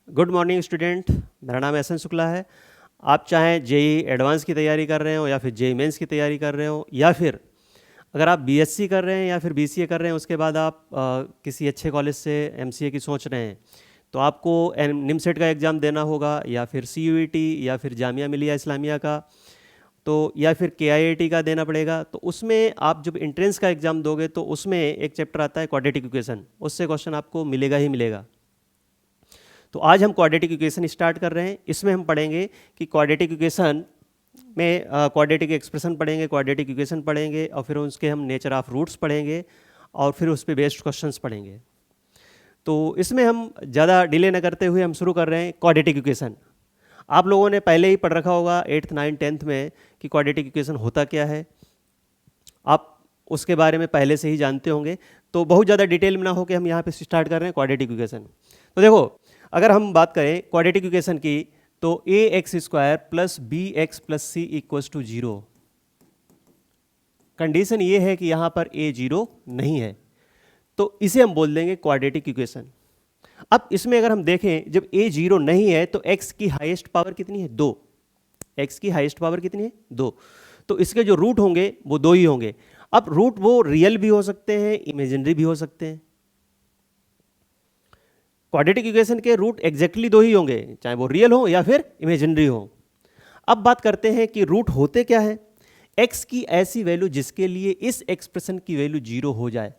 Good morning student. मेरा नाम S N Shukla है। आप चाहें जेई एडवांस की तैयारी कर रहे हो या फिर जेई मेंस की तैयारी कर रहे हो, या फिर अगर आप बीएससी कर रहे हैं या फिर बीसीए कर रहे हैं, उसके बाद आप किसी अच्छे कॉलेज से एमसीए की सोच रहे हैं, तो आपको निमसेट का एग्ज़ाम देना होगा, या फिर सीयूईटी, या फिर जामिया मिलिया इस्लामिया का, तो या फिर केआईआईटी का देना पड़ेगा। तो उसमें आप जब एंट्रेंस का एग्ज़ाम दोगे तो उसमें एक चैप्टर आता है क्वाड्रेटिक इक्वेशन, उससे क्वेश्चन आपको मिलेगा ही मिलेगा। तो आज हम क्वाड्रेटिक इक्वेशन स्टार्ट कर रहे हैं। इसमें हम पढ़ेंगे कि क्वाड्रेटिक इक्वेशन में क्वाड्रेटिक एक्सप्रेशन पढ़ेंगे, क्वाड्रेटिक इक्वेशन पढ़ेंगे, और फिर उसके हम नेचर ऑफ रूट्स पढ़ेंगे, और फिर उस पर बेस्ड क्वेश्चंस पढ़ेंगे। तो इसमें हम ज़्यादा डिले न करते हुए हम शुरू कर रहे हैं क्वाड्रेटिक इक्वेशन। आप लोगों ने पहले ही पढ़ रखा होगा 8th 9th 10th में कि क्वाड्रेटिक इक्वेशन होता क्या है, आप उसके बारे में पहले से ही जानते होंगे। तो बहुत ज़्यादा डिटेल में ना हो के हम यहाँ पे स्टार्ट कर रहे हैं क्वाड्रेटिक इक्वेशन। तो देखो, अगर हम बात करें क्वाड्रेटिक इक्वेशन की, तो a x square plus B x plus C equals to 0। Condition ये है कि यहाँ पर ए 0 नहीं है, तो इसे हम बोल देंगे क्वाड्रेटिक इक्वेशन। अब इसमें अगर हम देखें, जब ए 0 नहीं है तो एक्स की हाईएस्ट पावर कितनी है? 2। एक्स की हाईएस्ट पावर कितनी है? 2। तो इसके जो रूट होंगे वो 2 ही होंगे। अब रूट वो रियल भी हो सकते हैं, इमेजिनरी भी हो सकते हैं। क्वाड्रेटिक इक्वेशन के रूट एग्जैक्टली 2 ही होंगे, चाहे वो रियल हो या फिर इमेजिनरी हो। अब बात करते हैं कि रूट होते क्या है। एक्स की ऐसी वैल्यू जिसके लिए इस एक्सप्रेशन की वैल्यू 0 हो जाए,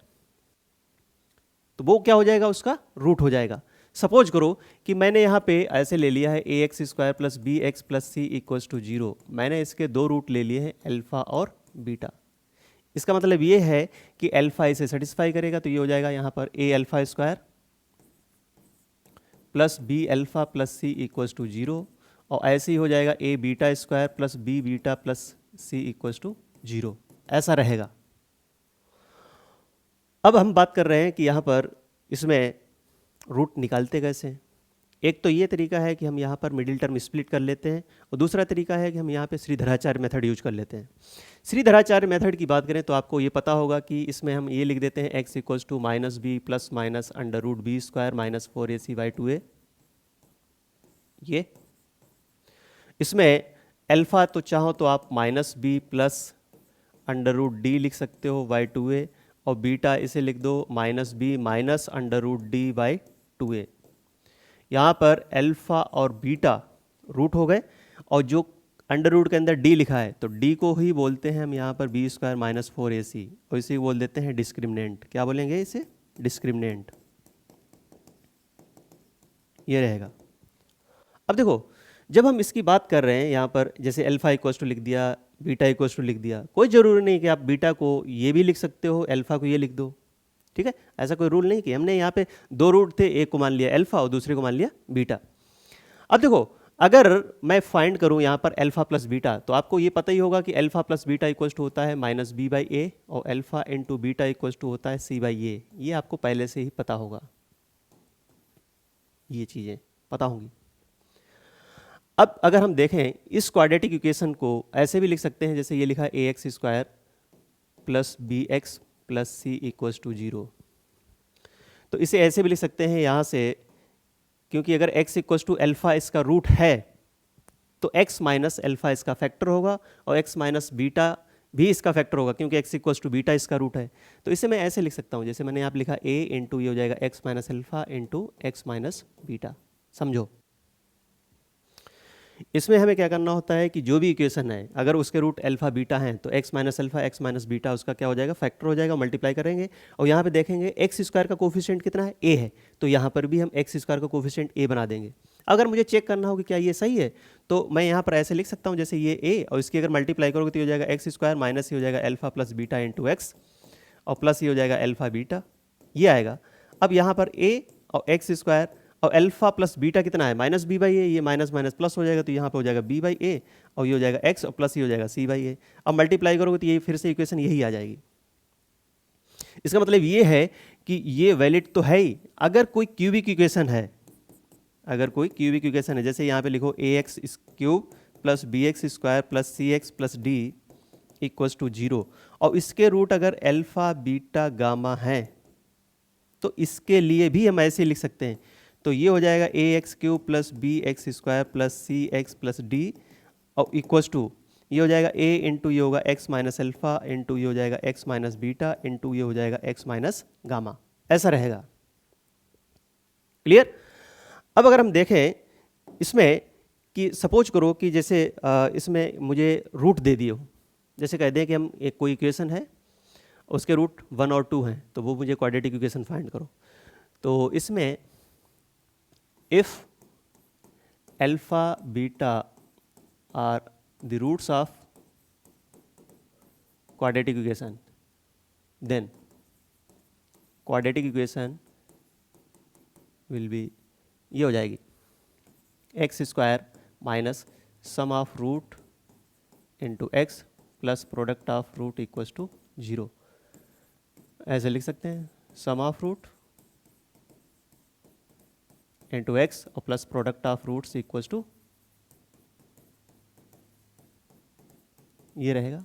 तो वो क्या हो जाएगा? उसका रूट हो जाएगा। सपोज करो कि मैंने यहाँ पे ऐसे ले लिया है a x square plus B x plus C equals to 0। मैंने इसके 2 रूट ले लिए हैं, अल्फा और बीटा। इसका मतलब ये है कि अल्फा इसे सेटिस्फाई करेगा, तो ये हो जाएगा यहाँ पर a alpha square plus b alpha plus C equals to 0, और ऐसे ही हो जाएगा a beta square plus b beta plus C equals to 0। ऐसा रहेगा। अब हम बात कर रहे हैं कि यहाँ पर इसमें रूट निकालते कैसे हैं। एक तो ये तरीका है कि हम यहाँ पर मिडिल टर्म स्प्लिट कर लेते हैं, और दूसरा तरीका है कि हम यहाँ पे श्रीधराचार्य मेथड यूज कर लेते हैं। श्रीधराचार्य मेथड की बात करें तो आपको ये पता होगा कि इसमें हम ये लिख देते हैं x equals to minus B plus minus under root B square minus 4ac/2a। ये इसमें अल्फा तो चाहो तो आप minus B plus under root d लिख सकते हो बाई 2a, और बीटा इसे लिख दो minus B minus under root d by 2a। यहाँ पर अल्फा और बीटा रूट हो गए, और जो अंडर रूट के अंदर डी लिखा है तो डी को ही बोलते हैं हम यहाँ पर बी स्क्वायर माइनस 4ac, और इसे बोल देते हैं डिस्क्रिमिनेंट। क्या बोलेंगे इसे? डिस्क्रिमिनेंट। ये रहेगा। अब देखो, जब हम इसकी बात कर रहे हैं यहाँ पर, जैसे अल्फा इक्वल्स टू लिख दिया, बीटा इक्वल्स टू लिख दिया, कोई ज़रूरी नहीं कि आप बीटा को ये भी लिख सकते हो, अल्फा को ये लिख दो, ठीक है। ऐसा कोई रूल नहीं कि हमने यहाँ पे 2 रूट थे, एक को मान लिया अल्फा और दूसरे को मान लिया बीटा। अब देखो, अगर मैं फाइंड करूँ यहाँ पर अल्फा प्लस बीटा, तो आपको ये पता ही होगा कि alpha plus beta equals to होता है माइनस बी बाई ए, और alpha into beta equals to होता है सी बाई ए। ये आपको पहले से ही पता होगा, ये चीज़ें पता होंगी। अब अगर हम देखें इस क्वाड्रेटिक इक्वेशन को ऐसे भी लिख सकते हैं, जैसे ये लिखा है a x square plus B x plus C equals to 0। तो इसे ऐसे भी लिख सकते हैं यहाँ से, क्योंकि अगर x इक्वल्स टू अल्फा इसका रूट है, तो x माइनस अल्फा इसका फैक्टर होगा, और x माइनस बीटा भी इसका फैक्टर होगा, क्योंकि x इक्वल्स टू बीटा इसका रूट है। तो इसे मैं ऐसे लिख सकता हूँ, जैसे मैंने यहाँ लिखा a इंटू ये हो जाएगा x minus alpha into X minus beta. समझो, इसमें हमें क्या करना होता है कि जो भी इक्वेशन है, अगर उसके रूट अल्फा बीटा हैं, तो x minus alpha x minus beta उसका क्या हो जाएगा? फैक्टर हो जाएगा, मल्टीप्लाई करेंगे। और यहाँ पे देखेंगे एक्स स्क्वायर का कोफिशिएंट कितना है? a है, तो यहाँ पर भी हम एक्स स्क्वायर का कोफिशिएंट a बना देंगे। अगर मुझे चेक करना हो कि क्या ये सही है, तो मैं यहाँ पर ऐसे लिख सकता हूँ, जैसे ये a, और इसकी अगर मल्टीप्लाई करोगे तो ये हो जाएगा एक्स स्क्वायर माइनस ये हो जाएगा alpha plus beta into x, और प्लस ये हो जाएगा अल्फा बीटा, ये आएगा। अब यहाँ पर a और एक्स स्क्वायर और अल्फा प्लस बीटा कितना है? माइनस बी बाई ए, ये माइनस माइनस प्लस हो जाएगा, तो यहाँ पे हो जाएगा बी बाई ए, और ये हो जाएगा एक्स, और प्लस ये हो जाएगा सी बाई ए। अब मल्टीप्लाई करोगे तो ये फिर से इक्वेशन यही आ जाएगी। इसका मतलब ये है कि ये वैलिड तो है ही। अगर कोई क्यूबिक इक्वेशन है, अगर कोई क्यूबिक इक्वेशन है, जैसे यहाँ पे लिखो a x cube plus B x square plus C x plus d equals to 0, और इसके रूट अगर अल्फा बीटा गामा है, तो इसके लिए भी हम ऐसे लिख सकते हैं। तो ये हो जाएगा a x cube plus B x square plus C x plus d और इक्वल्स टू ये हो जाएगा ए इंटू ये होगा एक्स माइनस अल्फा इंटू ये हो जाएगा एक्स माइनस बीटा इंटू ये हो जाएगा एक्स माइनस गामा, ऐसा रहेगा। क्लियर? अब अगर हम देखें इसमें कि सपोज करो कि जैसे इसमें मुझे रूट दे दिए हो, जैसे कह दें कि हम एक कोई इक्वेशन है उसके रूट 1 और 2 हैं, तो वो मुझे क्वाड्रेटिक इक्वेशन फाइंड करो। तो इसमें if alpha beta are the roots of quadratic equation, then quadratic equation will be ये हो जाएगी x square minus sum of root into x plus product of root equals to 0। ऐसे लिख सकते हैं sum of root into x और plus product of roots equals to ये रहेगा।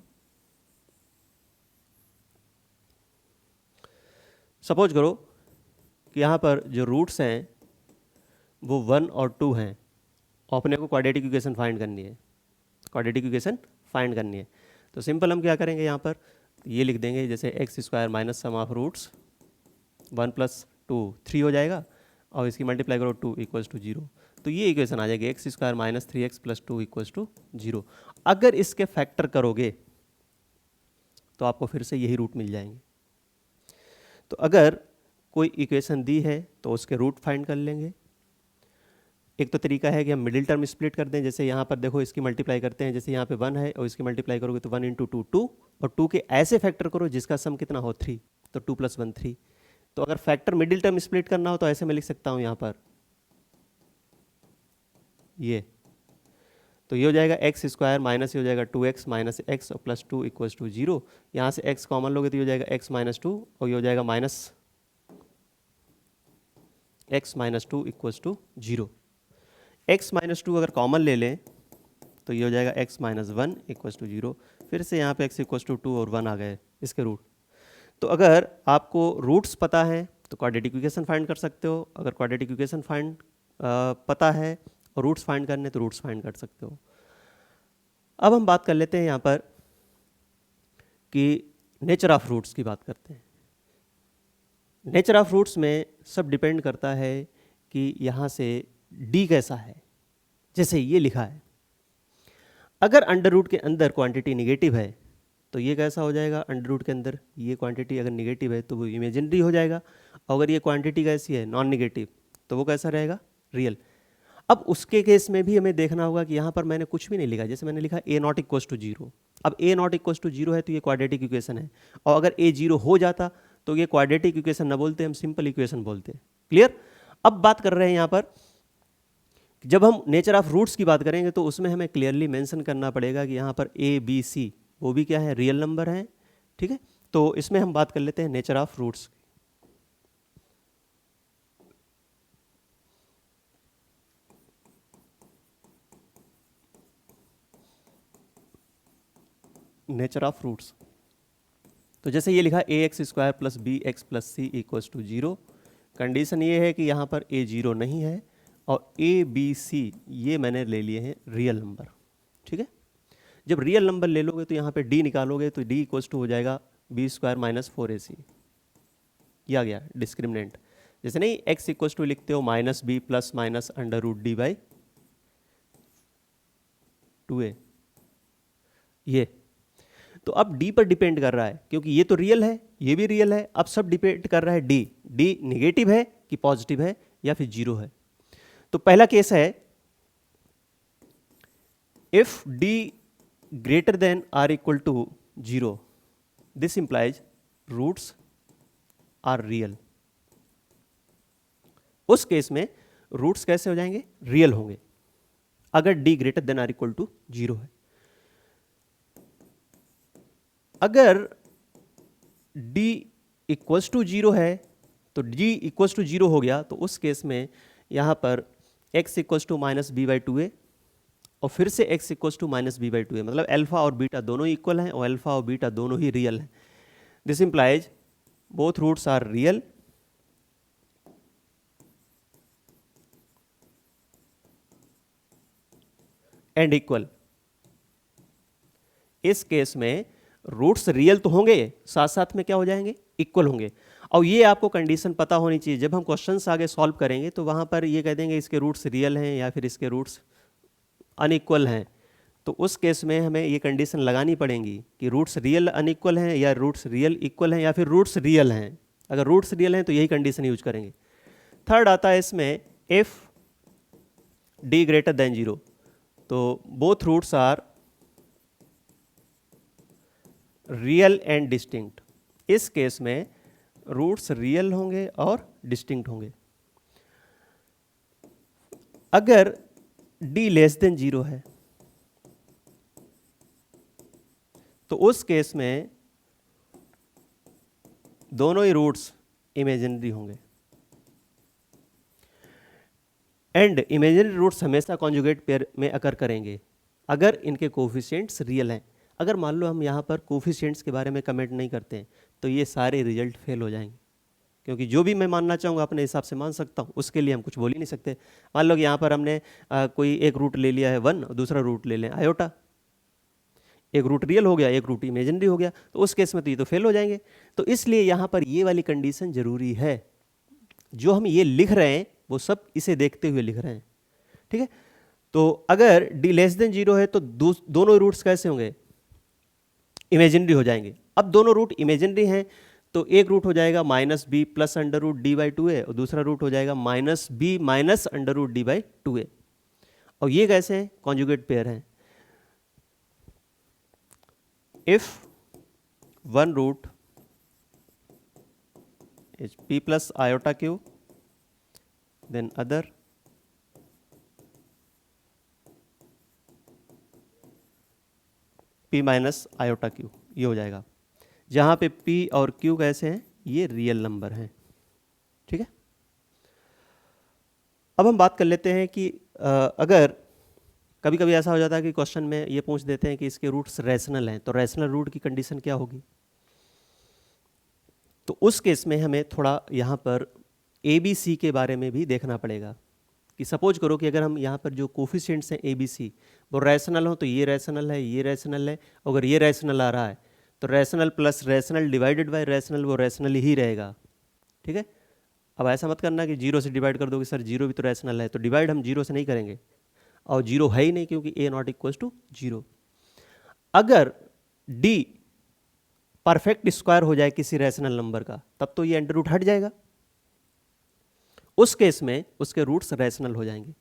सपोज करो कि यहाँ पर जो रूट्स हैं वो 1 और 2 हैं और अपने को क्वाड्रेटिक इक्वेशन फाइंड करनी है, क्वाड्रेटिक इक्वेशन फाइंड करनी है। तो सिंपल हम क्या करेंगे, यहाँ पर ये लिख देंगे जैसे x square minus sum of roots 1 plus 2 3 हो जाएगा और इसकी मल्टीप्लाई करो 2 इक्वल्स टू 0। तो ये इक्वेशन आ जाएगी x square minus 3x plus 2 equals to 0। अगर इसके फैक्टर करोगे तो आपको फिर से यही रूट मिल जाएंगे। तो अगर कोई इक्वेशन दी है तो उसके रूट फाइंड कर लेंगे। एक तो तरीका है कि हम मिडिल टर्म स्प्लिट कर दें, जैसे यहाँ पर देखो इसकी मल्टीप्लाई करते हैं, जैसे यहाँ पे 1 है और इसकी मल्टीप्लाई करोगे तो 1 इंटू 2 2 और 2 के ऐसे फैक्टर करो जिसका सम कितना हो 3, तो 2 प्लस 1 3। तो अगर फैक्टर मिडिल टर्म स्प्लिट करना हो तो ऐसे मैं लिख सकता हूँ यहाँ पर ये, तो ये हो जाएगा एक्स स्क्वायर माइनस ये हो जाएगा 2x माइनस एक्स और प्लस 2 इक्वल्स टू 0। यहाँ से x कॉमन लोगे तो ये हो जाएगा x माइनस 2 और ये हो जाएगा minus x minus 2 equals to 0। x minus 2 अगर कॉमन ले लें तो ये हो जाएगा x माइनस 1 इक्वल्स टू 0। फिर से यहाँ पे x इक्वल्स टू 2 और 1 आ गए इसके रूट। तो अगर आपको रूट्स पता है तो क्वाड्रेटिक इक्वेशन फाइंड कर सकते हो, अगर क्वाड्रेटिक इक्वेशन फाइंड पता है और रूट्स फाइंड करने तो रूट्स फाइंड कर सकते हो। अब हम बात कर लेते हैं यहाँ पर कि नेचर ऑफ रूट्स की बात करते हैं। नेचर ऑफ रूट्स में सब डिपेंड करता है कि यहाँ से डी कैसा है। जैसे ये लिखा है, अगर अंडर रूट के अंदर क्वांटिटी निगेटिव है तो ये कैसा हो जाएगा, अंडर रूट के अंदर ये क्वांटिटी अगर निगेटिव है तो वो इमेजिनरी हो जाएगा, और अगर ये क्वांटिटी कैसी है नॉन निगेटिव तो वो कैसा रहेगा, रियल। अब उसके केस में भी हमें देखना होगा कि यहाँ पर मैंने कुछ भी नहीं लिखा, जैसे मैंने लिखा ए नॉट इक्वल्स टू 0। अब ए नॉट इक्वल्स टू 0 है तो ये क्वाड्रेटिक इक्वेशन है, और अगर ए 0 हो जाता तो ये क्वाड्रेटिक इक्वेशन ना बोलते, हम सिंपल इक्वेशन बोलते। क्लियर? अब बात कर रहे हैं यहाँ पर, जब हम नेचर ऑफ रूट्स की बात करेंगे तो उसमें हमें क्लियरली मेंशन करना पड़ेगा कि यहाँ पर ए बी सी वो भी क्या है, रियल नंबर हैं। ठीक है, तो इसमें हम बात कर लेते हैं nature of roots. Nature of roots, तो जैसे ये लिखा a x square plus B x plus C equals to 0। Condition ये है कि यहाँ पर ए 0 नहीं है और ए बी सी ये मैंने ले लिए हैं रियल नंबर। ठीक है, जब रियल नंबर ले लोगे तो यहाँ पे डी निकालोगे तो डी इक्वल्स टू हो जाएगा बी स्क्वायर माइनस 4ac। ये आ गया डिस्क्रिमिनेंट। जैसे नहीं एक्स इक्वल्स टू लिखते हो minus B plus minus under root d by 2a, ये तो अब डी पर डिपेंड कर रहा है क्योंकि ये तो रियल है ये भी रियल है। अब सब डिपेंड कर रहा है डी निगेटिव है कि पॉजिटिव है या फिर 0 है। तो पहला केस है if d greater than or equal to 0, this implies roots are real. उस केस में रूट्स कैसे हो जाएंगे, रियल होंगे अगर d greater than or equal to 0 है। अगर d इक्वल्स टू 0 है तो d इक्वल्स टू 0 हो गया तो उस केस में यहाँ पर x equals to minus B by 2a और फिर से x equals to minus B by 2a, मतलब अल्फा और बीटा दोनों इक्वल हैं और अल्फा और बीटा दोनों ही रियल हैं। This implies both roots are real and equal, इस केस में रूट्स रियल तो होंगे, साथ साथ में क्या हो जाएंगे, इक्वल होंगे। और ये आपको कंडीशन पता होनी चाहिए, जब हम क्वेश्चंस आगे सॉल्व करेंगे तो वहां पर ये कह देंगे इसके रूट्स रियल हैं या फिर इसके रूट्स अनइक्वल हैं, तो उस केस में हमें ये कंडीशन लगानी पड़ेगी कि रूट्स रियल अनइक्वल हैं या रूट्स रियल इक्वल हैं या फिर रूट्स रियल हैं। अगर रूट्स रियल हैं तो यही कंडीशन यूज करेंगे। थर्ड आता है इसमें इफ d ग्रेटर देन 0, तो both roots are real and distinct, इस केस में रूट्स रियल होंगे और डिस्टिंक्ट होंगे। अगर d लेस देन 0 है तो उस केस में दोनों ही रूट्स इमेजिनरी होंगे, एंड इमेजिनरी रूट्स हमेशा कॉन्जुगेट पेयर में अकर करेंगे अगर इनके कोफिशिएंट्स रियल हैं। अगर मान लो हम यहाँ पर कोफिशिएंट्स के बारे में कमेंट नहीं करते हैं तो ये सारे रिजल्ट फेल हो जाएंगे, क्योंकि जो भी मैं मानना चाहूँगा अपने हिसाब से मान सकता हूँ, उसके लिए हम कुछ बोल ही नहीं सकते। मान लो कि यहाँ पर हमने कोई एक रूट ले लिया है 1 और दूसरा रूट ले लें आयोटा, एक रूट रियल हो गया एक रूट इमेजिनरी हो गया, तो उस केस में तो ये तो फेल हो जाएंगे। तो इसलिए यहाँ पर ये वाली कंडीशन जरूरी है, जो हम ये लिख रहे हैं वो सब इसे देखते हुए लिख रहे हैं, ठीक है। तो अगर d लेस देन 0 है तो दोनों रूट्स कैसे होंगे, इमेजिनरी हो जाएंगे। अब दोनों रूट इमेजिनरी हैं तो एक रूट हो जाएगा minus B plus under root d by 2a और दूसरा रूट हो जाएगा minus B minus under root d by 2a। और ये कैसे हैं, कॉन्जुगेट पेयर हैं। If one root is p plus iota q, then other p minus iota q, ये हो जाएगा। जहाँ पे p और q कैसे हैं, ये रियल नंबर हैं, ठीक है। अब हम बात कर लेते हैं कि अगर कभी कभी ऐसा हो जाता है कि क्वेश्चन में ये पूछ देते हैं कि इसके रूट्स रैशनल हैं, तो रैशनल रूट की कंडीशन क्या होगी। तो उस केस में हमें थोड़ा यहाँ पर ए बी सी के बारे में भी देखना पड़ेगा कि सपोज करो कि अगर हम यहाँ पर जो कोफिशिएंट्स हैं ए बी सी वो रैशनल हो, तो ये रैशनल है ये रैशनल है, अगर ये रैशनल आ रहा है तो rational plus rational divided by rational वो रैशनल ही रहेगा, ठीक है। अब ऐसा मत करना कि 0 से डिवाइड कर दोगे, सर 0 भी तो रैशनल है, तो डिवाइड हम 0 से नहीं करेंगे और 0 है ही नहीं क्योंकि a नॉट इक्वल्स टू 0। अगर d परफेक्ट स्क्वायर हो जाए किसी रैशनल नंबर का तब तो ये अंडर रूट हट जाएगा, उस केस में उसके रूट्स रैशनल हो जाएंगे।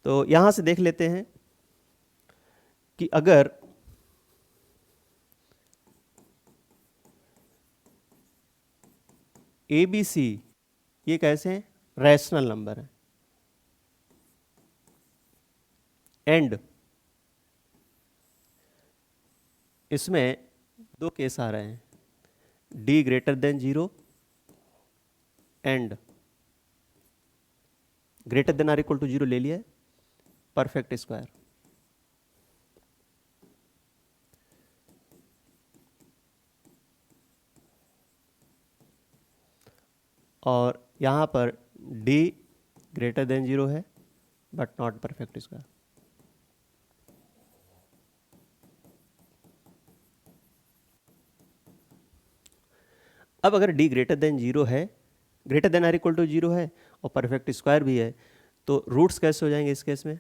तो यहां से देख लेते हैं कि अगर ए बी सी ये कैसे हैं, रैशनल नंबर है, एंड इसमें दो केस आ रहे हैं, d greater than 0 and greater than or equal to 0 ले लिया है, परफेक्ट स्क्वायर। और यहाँ पर d ग्रेटर देन 0 है बट नॉट परफेक्ट स्क्वायर। अब अगर d ग्रेटर देन 0 है, greater than or equal to 0 है और परफेक्ट स्क्वायर भी है, तो रूट्स कैसे हो जाएंगे इस केस में,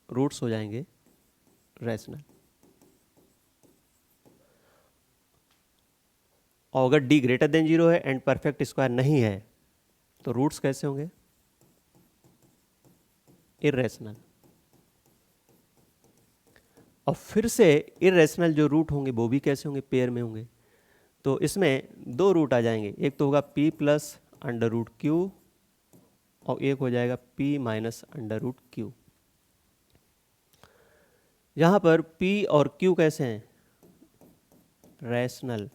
रूट्स हो जाएंगे रैशनल। और अगर d ग्रेटर देन 0 है एंड परफेक्ट स्क्वायर नहीं है तो रूट्स कैसे होंगे, इररेशनल। और फिर से इररेशनल जो रूट होंगे वो भी कैसे होंगे, पेयर में होंगे। तो इसमें दो रूट आ जाएंगे, एक तो होगा p plus under root q और एक हो जाएगा p minus under root q. यहाँ पर p और q कैसे हैं, रैशनल,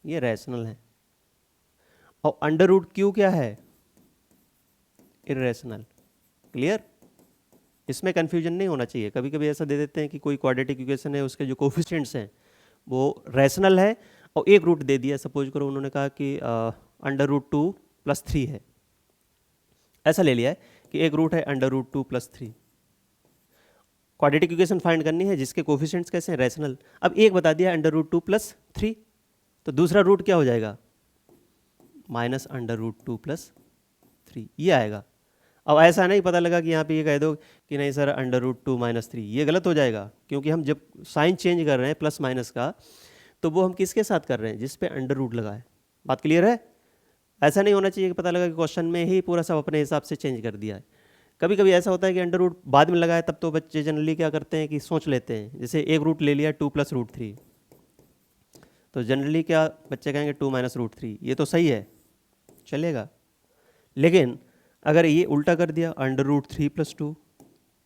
ये रैशनल है। और अंडर रूट क्यू क्या है, इररेशनल। क्लियर, इसमें कंफ्यूजन नहीं होना चाहिए। कभी कभी ऐसा दे देते हैं कि कोई क्वाड्रेटिक इक्वेशन है उसके जो कोफिशिएंट्स हैं वो रैशनल है और एक रूट दे दिया, सपोज करो उन्होंने कहा कि अंडर रूट 2 प्लस 3 है, ऐसा ले लिया है कि एक रूट है √2+3। क्वाड्रेटिक इक्वेशन फाइंड करनी है जिसके कोफिशिएंट्स कैसे हैं, रैशनल। अब एक बता दिया √2+3, तो दूसरा रूट क्या हो जाएगा, -√2+3, ये आएगा। अब ऐसा नहीं पता लगा कि यहाँ पे ये कह दो कि नहीं सर √2 - 3, ये गलत हो जाएगा, क्योंकि हम जब साइन चेंज कर रहे हैं प्लस माइनस का, तो वो हम किसके साथ कर रहे हैं, जिस पे अंडर रूट लगा है। बात क्लियर है? ऐसा नहीं होना चाहिए कि पता लगा कि क्वेश्चन में ही पूरा सब अपने हिसाब से चेंज कर दिया है। कभी कभी ऐसा होता है कि अंडर रूट बाद में लगा है, तब तो बच्चे जनरली क्या करते हैं कि सोच लेते हैं, जैसे एक रूट ले लिया 2 + √3, तो जनरली क्या बच्चे कहेंगे 2 - √3, ये तो सही है, चलेगा। लेकिन अगर ये उल्टा कर दिया √3 + 2,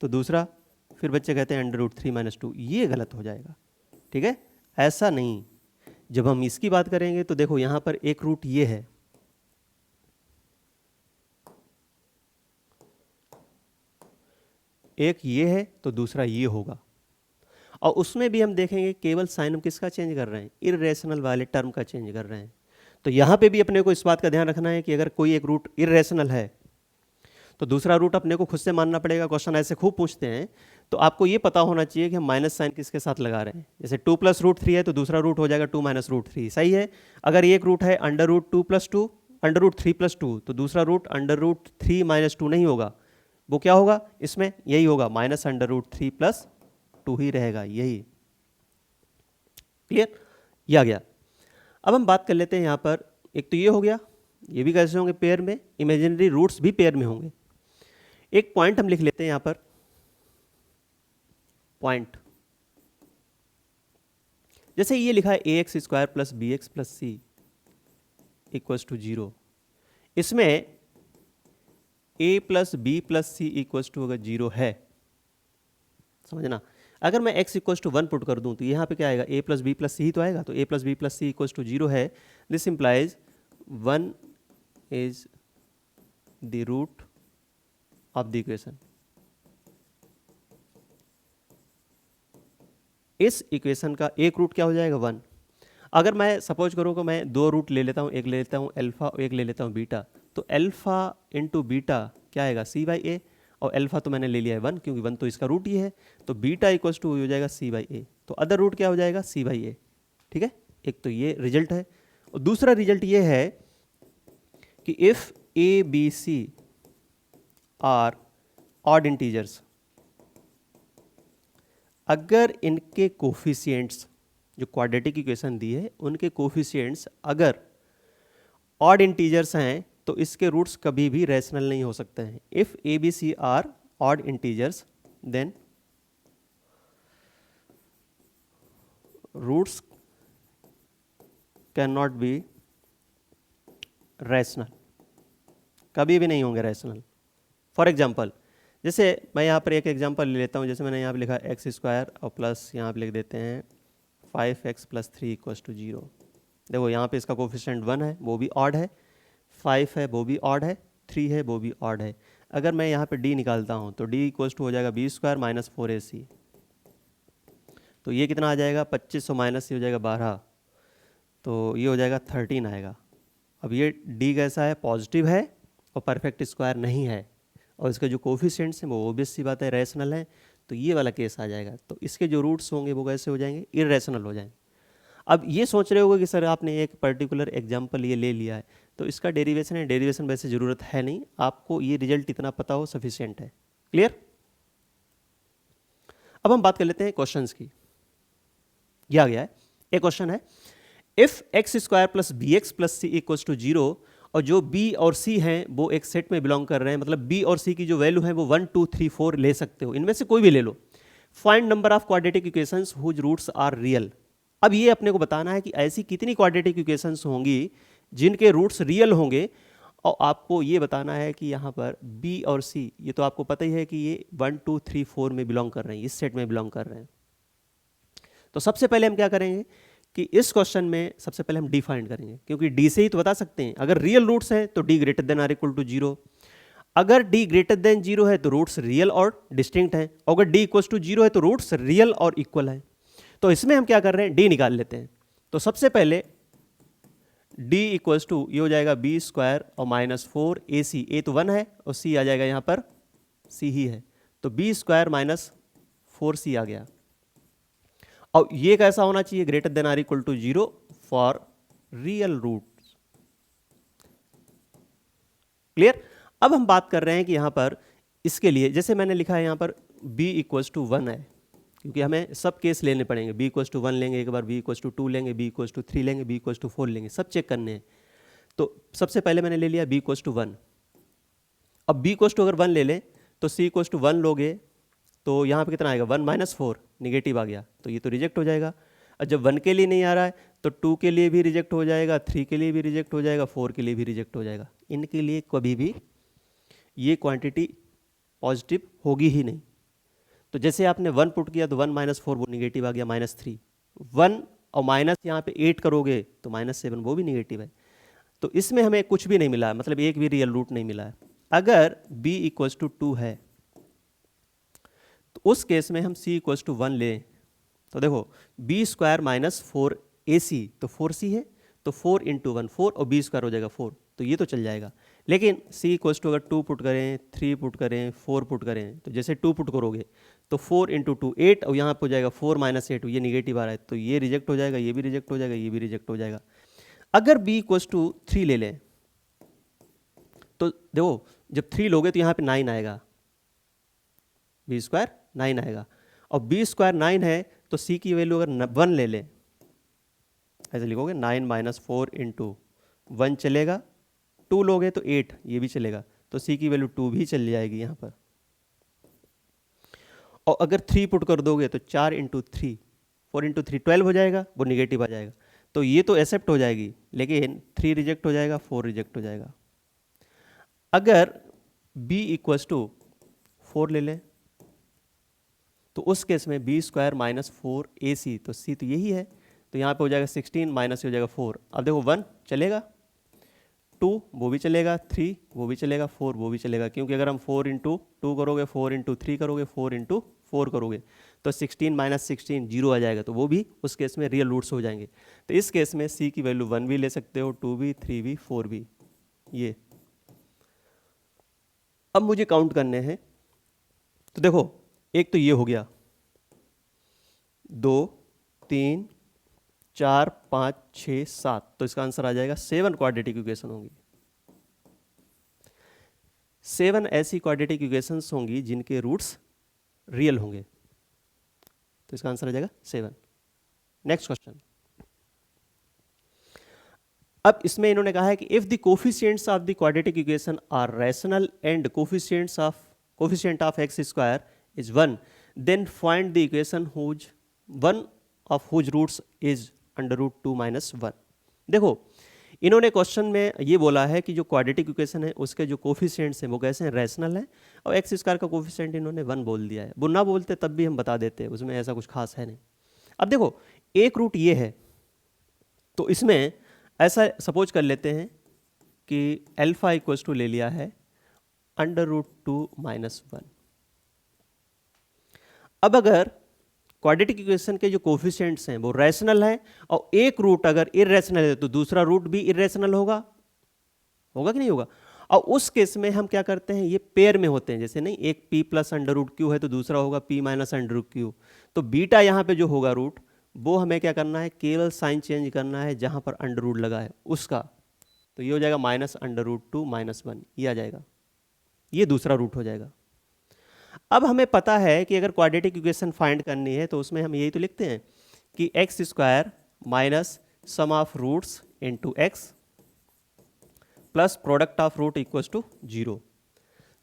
तो दूसरा फिर बच्चे कहते हैं √3 - 2, ये गलत हो जाएगा। ठीक है, ऐसा नहीं। जब हम इसकी बात करेंगे तो देखो यहाँ पर एक रूट ये है, एक ये है, तो दूसरा ये होगा। और उसमें भी हम देखेंगे केवल साइन हम किसका चेंज कर रहे हैं, इर्रेशनल वाले टर्म का चेंज कर रहे हैं। तो यहाँ पे भी अपने को इस बात का ध्यान रखना है कि अगर कोई एक रूट इर्रेशनल है तो दूसरा रूट अपने को खुद से मानना पड़ेगा। क्वेश्चन ऐसे खूब पूछते हैं, तो आपको ये पता होना चाहिए कि हम माइनस साइन किसके साथ लगा रहे हैं। जैसे 2 + √3 है तो दूसरा रूट हो जाएगा 2 - √3, सही है। अगर एक रूट है √2 + 2, √3 + 2, तो दूसरा रूट √3 - 2 नहीं होगा, वो क्या होगा, इसमें यही होगा, -√3 + 2 ही रहेगा, यही। क्लियर? ये आ गया। अब हम बात कर लेते हैं यहाँ पर, एक तो ये हो गया, ये भी कैसे होंगे, पेयर में, इमेजिनरी रूट्स भी पेयर में होंगे। एक पॉइंट हम लिख लेते हैं यहाँ पर, पॉइंट जैसे ये लिखा है ax² + bx + c = 0। इसमें a + b + c = अगर 0 है, समझना, अगर मैं x = 1 पुट कर दूं तो यहाँ पे क्या आएगा, a + b + c ही तो आएगा, तो a + b + c = 0 है। This implies 1 is the root of the equation. इस इक्वेशन का एक रूट क्या हो जाएगा, 1। अगर मैं सपोज करूँ कि मैं दो रूट ले लेता हूँ, एक ले लेता हूँ अल्फा और एक ले लेता हूँ बीटा, तो अल्फा × बीटा क्या आएगा, c/a, और अल्फा तो मैंने ले लिया है 1, क्योंकि 1 तो इसका रूट ही है, तो बीटा = हो जाएगा c/a, तो अदर रूट क्या हो जाएगा, c/a। ठीक है, एक तो ये रिजल्ट है। और दूसरा रिजल्ट ये है कि if a b c are odd integers, अगर इनके कोफिशिएंट्स, जो क्वाड्रेटिक इक्वेशन दी है उनके कोफिशिएंट्स अगर ऑड इंटीजर्स हैं, तो इसके रूट्स कभी भी रैशनल नहीं हो सकते हैं। If A B C are odd integers, then roots can not be rational, कभी भी नहीं होंगे रैशनल। फॉर एग्जाम्पल, जैसे मैं यहाँ पर एक एग्जांपल ले लेता हूँ, जैसे मैंने यहाँ पे लिखा x² और प्लस यहाँ पे लिख देते हैं 5x + 3 = 0। देखो यहाँ पे इसका कोफिशिएंट 1 है, वो भी ऑड है, 5 है वो भी ऑड है, 3 है वो भी ऑड है। अगर मैं यहाँ पे d निकालता हूँ तो d = हो जाएगा b² - 4ac, तो ये कितना आ जाएगा, 2500 माइनस ये हो जाएगा 12, तो ये हो जाएगा 13 आएगा। अब ये d कैसा है, पॉजिटिव है और परफेक्ट स्क्वायर नहीं है, और इसके जो कोफिशिएंट्स हैं वो ऑब्वियस सी बात है रैशनल है, तो ये वाला केस आ जाएगा। तो इसके जो रूट्स होंगे वो कैसे हो जाएंगे, इररेशनल हो जाएंगे। अब ये सोच रहे होगे कि सर आपने एक पर्टिकुलर एग्जांपल ये ले लिया है, तो इसका डेरिवेशन है, डेरिवेशन वैसे ज़रूरत है नहीं, आपको ये रिजल्ट इतना पता हो सफिशिएंट है। क्लियर? अब हम बात कर लेते हैं क्वेश्चंस की। यह आ गया है, एक क्वेश्चन है, इफ x² + bx + c = 0, और जो b और c हैं वो एक सेट में बिलोंग कर रहे हैं, मतलब b और c की जो वैल्यू है वो 1 2 3 4 ले सकते हो, इनमें से कोई भी ले लो। Find number of quadratic equations whose roots are real. अब ये अपने को बताना है कि ऐसी कितनी क्वाड्रेटिक इक्वेशंस होंगी जिनके रूट्स रियल होंगे, और आपको ये बताना है कि यहाँ पर b और c, ये तो आपको पता ही है कि ये 1 2 3 4 में बिलोंग कर रहे हैं, इस सेट में बिलोंग कर रहे हैं। तो सबसे पहले हम क्या करेंगे कि इस क्वेश्चन में सबसे पहले हम डी फाइंड करेंगे, क्योंकि डी से ही तो बता सकते हैं। अगर रियल रूट्स हैं तो D greater than or equal to 0, अगर डी ग्रेटर देन 0 है तो रूट्स रियल और डिस्टिंक्ट हैं, और अगर डी इक्वल टू 0 है तो रूट्स रियल और इक्वल हैं। तो इसमें हम क्या कर रहे हैं, डी निकाल लेते हैं। तो सबसे पहले डी इक्वल टू ये हो जाएगा b² और -4ac, a तो 1 है और c आ जाएगा यहाँ पर सी ही है, तो बी स्क्वायर माइनस 4c आ गया। और ये कैसा होना चाहिए, greater than or equal to 0 for real root. Clear. अब हम बात कर रहे हैं कि यहां पर इसके लिए जैसे मैंने लिखा है यहां पर b इक्वल्स टू 1 है, क्योंकि हमें सब केस लेने पड़ेंगे। b इक्वल्स टू 1 लेंगे एक बार, b इक्वल्स टू 2 लेंगे, b इक्वल्स टू 3 लेंगे, b इक्वल्स टू 4 लेंगे, सब चेक करने हैं। तो सबसे पहले मैंने ले लिया b इक्वल्स टू 1। अब b इक्वल्स टू अगर 1 ले लें तो c इक्वल्स टू 1 लोगे तो यहाँ पे कितना आएगा, 1 माइनस 4 निगेटिव आ गया, तो ये तो रिजेक्ट हो जाएगा। और जब 1 के लिए नहीं आ रहा है तो 2 के लिए भी रिजेक्ट हो जाएगा, 3 के लिए भी रिजेक्ट हो जाएगा, 4 के लिए भी रिजेक्ट हो जाएगा। इनके लिए कभी भी ये क्वांटिटी पॉजिटिव होगी ही नहीं। तो जैसे आपने 1 पुट किया तो 1 माइनस 4 वो निगेटिव आ गया, -3। 1 और माइनस यहाँ पे 8 करोगे तो -7 वो भी निगेटिव है। तो इसमें हमें कुछ भी नहीं मिला है, मतलब एक भी रियल रूट नहीं मिला है। अगर b इक्वल्स टू 2 है तो उस केस में हम c इक्वल्स टू 1 लें तो देखो b स्क्वायर माइनस 4ac, तो 4c है तो 4 इंटू 1 4 और b स्क्वायर हो जाएगा 4, तो ये तो चल जाएगा। लेकिन c इक्वल्स टू अगर 2 पुट करें, 3 पुट करें, 4 पुट करें, तो जैसे 2 पुट करोगे तो 4 इंटू 2 8 और यहाँ पर हो जाएगा 4 माइनस 8, ये निगेटिव आ रहा है तो ये रिजेक्ट हो जाएगा, ये भी रिजेक्ट हो जाएगा, ये भी रिजेक्ट हो जाएगा। अगर b इक्वल्स टू 3 ले लें तो देखो जब 3 लोगे तो यहाँ पे 9 आएगा, b स्क्वायर 9 आएगा, और b स्क्वायर 9 है तो c की वैल्यू अगर 1 ले लें, ऐसे लिखोगे 9 माइनस 4 इंटू 1 चलेगा, 2 लोगे तो 8 ये भी चलेगा, तो c की वैल्यू 2 भी चल जाएगी यहाँ पर। और अगर 3 पुट कर दोगे तो 4 इंटू 3 4 इंटू 3 12 हो जाएगा, वो निगेटिव आ जाएगा, तो ये तो एक्सेप्ट हो जाएगी, लेकिन 3 रिजेक्ट हो जाएगा, 4 रिजेक्ट हो जाएगा। अगर b इक्वल्स टू 4 ले लें तो उस केस में b स्क्वायर माइनस 4ac, तो c तो यही है, तो यहाँ पे हो जाएगा 16 माइनस हो जाएगा 4। अब देखो 1 चलेगा, 2 वो भी चलेगा, 3 वो भी चलेगा, 4 वो भी चलेगा, क्योंकि अगर हम 4 इंटू 2 करोगे, 4 इंटू 3 करोगे, 4 इंटू 4 करोगे तो 16 माइनस 16 0 आ जाएगा, तो वो भी उस केस में रियल रूट्स हो जाएंगे। तो इस केस में c की वैल्यू 1 भी ले सकते हो, 2 भी, 3 भी, 4 भी। ये अब मुझे काउंट करने हैं, तो देखो एक तो ये हो गया, 2 3 4 5 6 7, तो इसका आंसर आ जाएगा 7 क्वाड्रेटिक इक्वेशन होंगी। 7 ऐसी क्वाड्रेटिक इक्वेशंस होंगी जिनके रूट्स रियल होंगे, तो इसका आंसर आ जाएगा 7। Next question. अब इसमें इन्होंने कहा है कि if the coefficients of the quadratic equation are rational and coefficient of X square is 1, then find the equation whose one of whose roots is √2 minus 1। देखो इन्होंने क्वेश्चन में ये बोला है कि जो क्वाड्रेटिक इक्वेशन है उसके जो कोफिशिएंट्स हैं वो कैसे हैं, रैशनल है, और एक्स स्क्वायर का कोफिशिएंट इन्होंने 1 बोल दिया है। वो ना बोलते तब भी हम बता देते, उसमें ऐसा कुछ खास है नहीं। अब देखो एक रूट ये है, तो इसमें ऐसा सपोज कर लेते हैं कि अल्फा इक्वल्स टू ले लिया है √2 माइनस 1। अब अगर क्वाड्रेटिक इक्वेशन के जो कोफिशिएंट्स हैं वो रैशनल हैं और एक रूट अगर इरेशनल है तो दूसरा रूट भी इरेशनल होगा कि नहीं होगा। और उस केस में हम क्या करते हैं, ये पेयर में होते हैं, जैसे नहीं एक p प्लस √q है तो दूसरा होगा p माइनस √q। तो बीटा यहाँ पे जो होगा रूट, वो हमें क्या करना है, केवल साइन चेंज करना है जहाँ पर अंडर लगा है उसका, तो ये हो जाएगा -√2 माइनस 1, ये आ जाएगा, ये दूसरा रूट हो जाएगा। अब हमें पता है कि अगर क्वाड्रेटिक इक्वेशन फाइंड करनी है तो उसमें हम यही तो लिखते हैं कि X square minus sum of roots into X plus product of root equals to 0।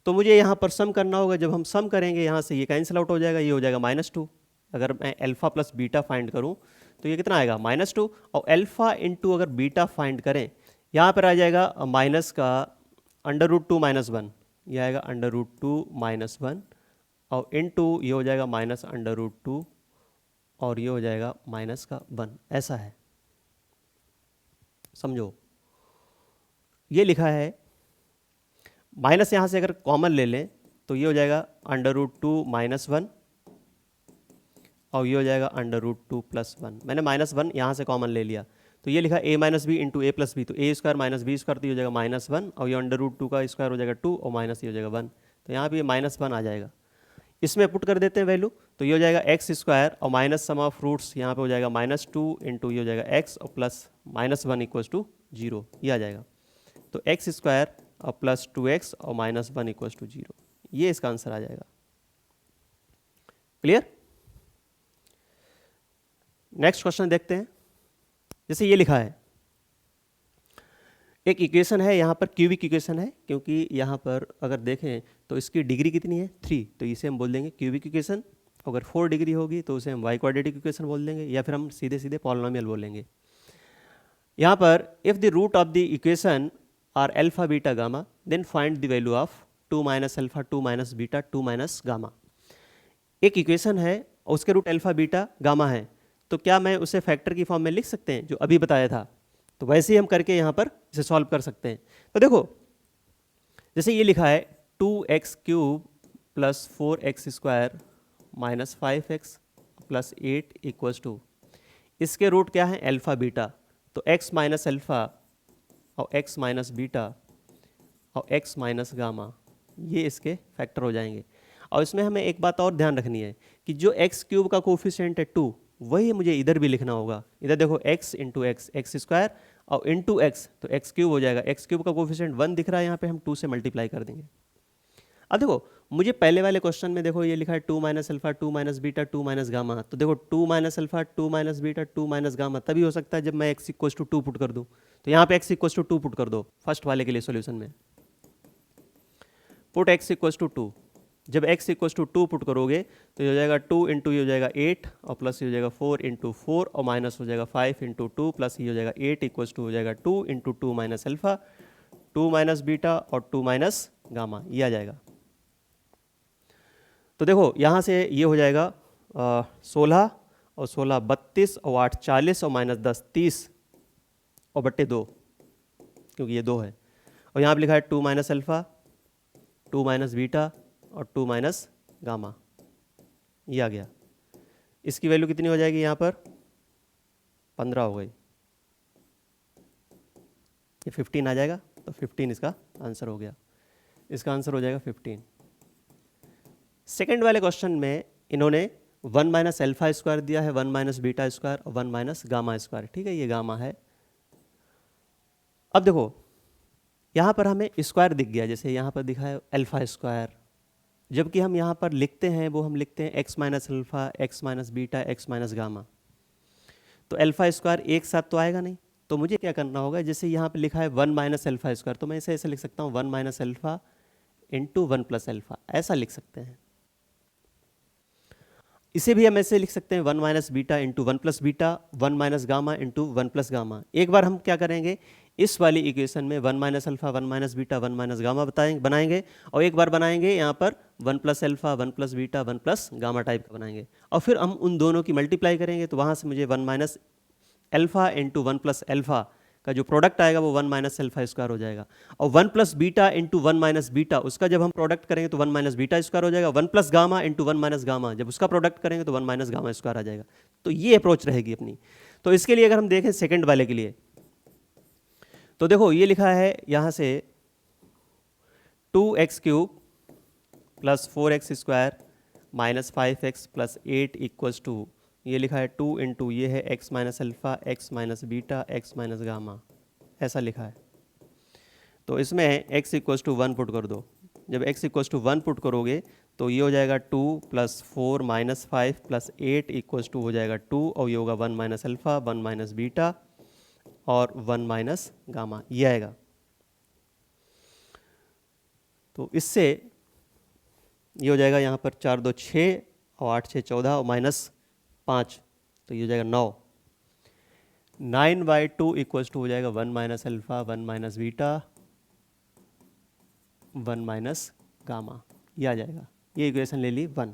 तो मुझे यहाँ पर सम करना होगा, जब हम सम करेंगे यहाँ से ये कैंसिल आउट हो जाएगा, ये हो जाएगा -2। अगर मैं अल्फा प्लस बीटा फाइंड करूँ तो ये कितना आएगा -2, और अल्फा इंटू अगर बीटा फाइंड करें यहाँ पर आ जाएगा माइनस का √2 माइनस 1, ये आएगा √2 माइनस 1, और इनटू ये हो जाएगा -√2 और ये हो जाएगा -1, ऐसा है, समझो। ये लिखा है माइनस, यहाँ से अगर कॉमन ले लें तो ये हो जाएगा √2 माइनस 1 और ये हो जाएगा √2 प्लस 1। मैंने -1 यहाँ से कॉमन ले लिया तो ये लिखा a minus B into a plus B, तो a square minus B square तो ये हो जाएगा -1 और ये √2 का स्क्वायर हो जाएगा 2 और माइनस ये हो जाएगा 1, तो यहाँ पे -1 आ जाएगा। इसमें पुट कर देते हैं वैल्यू, तो ये हो जाएगा एक्स स्क्वायर और माइनस सम ऑफ रूट्स यहाँ पे हो जाएगा -2 इंटू ये हो जाएगा एक्स और प्लस -1 इक्वल्स टू 0, ये आ जाएगा। तो एक्स स्क्वायर और प्लस 2x और -1 इक्वल्स टू 0, ये इसका आंसर आ जाएगा। क्लियर? नेक्स्ट क्वेश्चन देखते हैं। जैसे ये लिखा है, एक इक्वेशन है यहाँ पर, क्यूबिक इक्वेशन है, क्योंकि यहाँ पर अगर देखें तो इसकी डिग्री कितनी है 3, तो इसे हम बोल देंगे क्यूबिक इक्वेशन। अगर 4 डिग्री होगी तो उसे हम वाई क्वाड्रेटिक इक्वेशन बोल देंगे, या फिर हम सीधे सीधे पॉलिनोमियल बोलेंगे। यहाँ पर if the root of the equation are alpha beta gamma then find the value of 2 minus alpha 2 minus beta 2 minus gamma. एक इक्वेशन है और उसके रूट अल्फा बीटा गामा है, तो क्या मैं उसे फैक्टर की फॉर्म में लिख सकते हैं जो अभी बताया था? तो वैसे ही हम करके यहाँ पर इसे सॉल्व कर सकते हैं। तो देखो, जैसे ये लिखा है 2x cube plus 4x square minus 5x plus 8 equals to, इसके रूट क्या है? Alpha beta. तो x माइनस अल्फा और x माइनस बीटा और x माइनस गामा, ये इसके फैक्टर हो जाएंगे। और इसमें हमें एक बात और ध्यान रखनी है कि जो x क्यूब का कोफिशिएंट है 2, वही मुझे इधर भी लिखना होगा। इधर देखो x into x, x square और इंटू एक्स, तो एक्स क्यूब हो जाएगा। एक्स क्यूब का कोफिशिएंट 1 दिख रहा है यहाँ पे, हम 2 से मल्टीप्लाई कर देंगे। अब देखो, मुझे पहले वाले क्वेश्चन में देखो ये लिखा है 2 minus alpha 2 minus beta 2 minus gamma. तो देखो 2 minus alpha 2 minus beta 2 minus gamma तभी हो सकता है जब मैं x इक्वल्स टू 2 पुट कर दूँ। तो यहाँ पे x इक्वल्स टू 2 पुट कर दो फर्स्ट वाले के लिए सोल्यूशन में। पुट x इक्वल्स टू 2, जब x इक्वल्स टू 2 पुट करोगे तो ये हो जाएगा 2 इंटू ये हो जाएगा 8 और प्लस ये हो जाएगा 4 इंटू 4 और माइनस हो जाएगा 5 इंटू 2 प्लस ये हो जाएगा 8 इक्वल्स टू हो जाएगा 2 into 2 minus alpha 2 minus beta और 2 माइनस गामा, ये आ जाएगा। तो देखो यहाँ से ये हो जाएगा 16 और 16 32 और 8 40 और माइनस 10 30 और बट्टे 2, क्योंकि ये 2 है। और यहाँ पे लिखा है 2 माइनस अल्फा 2 माइनस बीटा और 2 माइनस गामा, ये आ गया। इसकी वैल्यू कितनी हो जाएगी? यहाँ पर 15 हो गई, ये 15 आ जाएगा। तो 15 इसका आंसर हो गया। इसका आंसर हो जाएगा 15। सेकेंड वाले क्वेश्चन में इन्होंने 1 माइनस अल्फा स्क्वायर दिया है, 1 माइनस बीटा स्क्वायर और 1 माइनस गामा स्क्वायर। ठीक है, ये गामा है। अब देखो यहाँ पर हमें स्क्वायर दिख गया, जैसे यहाँ पर दिखा है अल्फा स्क्वायर, जबकि हम यहाँ पर लिखते हैं वो हम लिखते हैं x minus alpha x minus beta x minus gamma. तो अल्फा स्क्वायर एक साथ तो आएगा नहीं, तो मुझे क्या करना होगा? जैसे यहाँ पर लिखा है 1 माइनस अल्फा स्क्वायर, तो मैं इसे ऐसे लिख सकता हूँ 1 minus alpha into 1 plus alpha, ऐसा लिख सकते हैं। इसे भी हम ऐसे लिख सकते हैं 1 minus beta into 1 plus beta 1 minus gamma into 1 plus gamma. एक बार हम क्या करेंगे, इस वाली इक्वेशन में 1 minus alpha 1 minus beta 1 minus gamma बनाएंगे, और एक बार बनाएंगे यहाँ पर 1 plus alpha 1 plus beta 1 plus gamma type का बनाएंगे, और फिर हम उन दोनों की मल्टीप्लाई करेंगे। तो वहाँ से मुझे 1 minus alpha into 1 plus alpha का जो प्रोडक्ट आएगा वो 1 माइनस अल्फा स्क्वायर हो जाएगा, और 1 plus beta into 1 minus beta, उसका जब हम प्रोडक्ट करेंगे तो 1 माइनस बीटा स्क्वायर हो जाएगा। 1 plus gamma into 1 minus gamma, जब उसका प्रोडक्ट करेंगे तो 1 माइनस गामा स्क्वायर आ जाएगा। तो ये अप्रोच रहेगी अपनी। तो इसके लिए अगर हम देखें सेकंड वाले के लिए, तो देखो ये लिखा है यहाँ से 2x cube plus 4x square minus 5x plus 8 equals to, ये लिखा है 2 इंटू ये है x minus alpha x minus beta x minus gamma, ऐसा लिखा है। तो इसमें x इक्वल्स टू 1 पुट कर दो। जब x इक्वल्स टू 1 पुट करोगे तो ये हो जाएगा 2 plus 4 minus 5 plus 8 equals to हो जाएगा 2, और ये होगा 1 माइनस अल्फा 1 माइनस बीटा और 1 माइनस गामा, ये आएगा। तो इससे ये हो जाएगा यहाँ पर 4 2 6 और 8 6 14 और माइनस 5, तो ये हो जाएगा 9। 9/2 इक्वल्स टू हो जाएगा 1 minus alpha 1 minus beta 1 minus gamma, ये आ जाएगा। ये इक्वेशन ले ली 1।